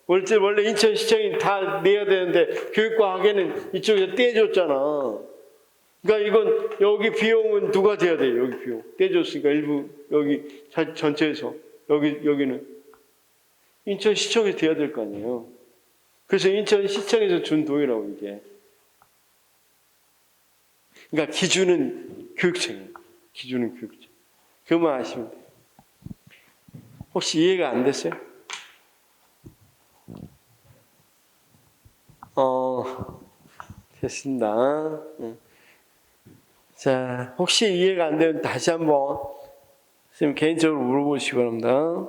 원래 인천시청이 다 내야 되는데, 교육과 학예는 이쪽에서 떼줬잖아. 그러니까 이건, 여기 비용은 누가 돼야 돼요, 여기 비용. 떼줬으니까 일부, 여기 전체에서. 여기는 인천시청에서 돼야 될 거 아니에요. 그래서 인천시청에서 준 돈이라고, 이게. 그러니까 기준은 교육청이에요. 기준은 교육청. 그것만 아시면 돼요. 혹시 이해가 안 됐어요? 됐습니다. 자, 혹시 이해가 안 되면 다시 한번 선생님 개인적으로 물어보시기 바랍니다.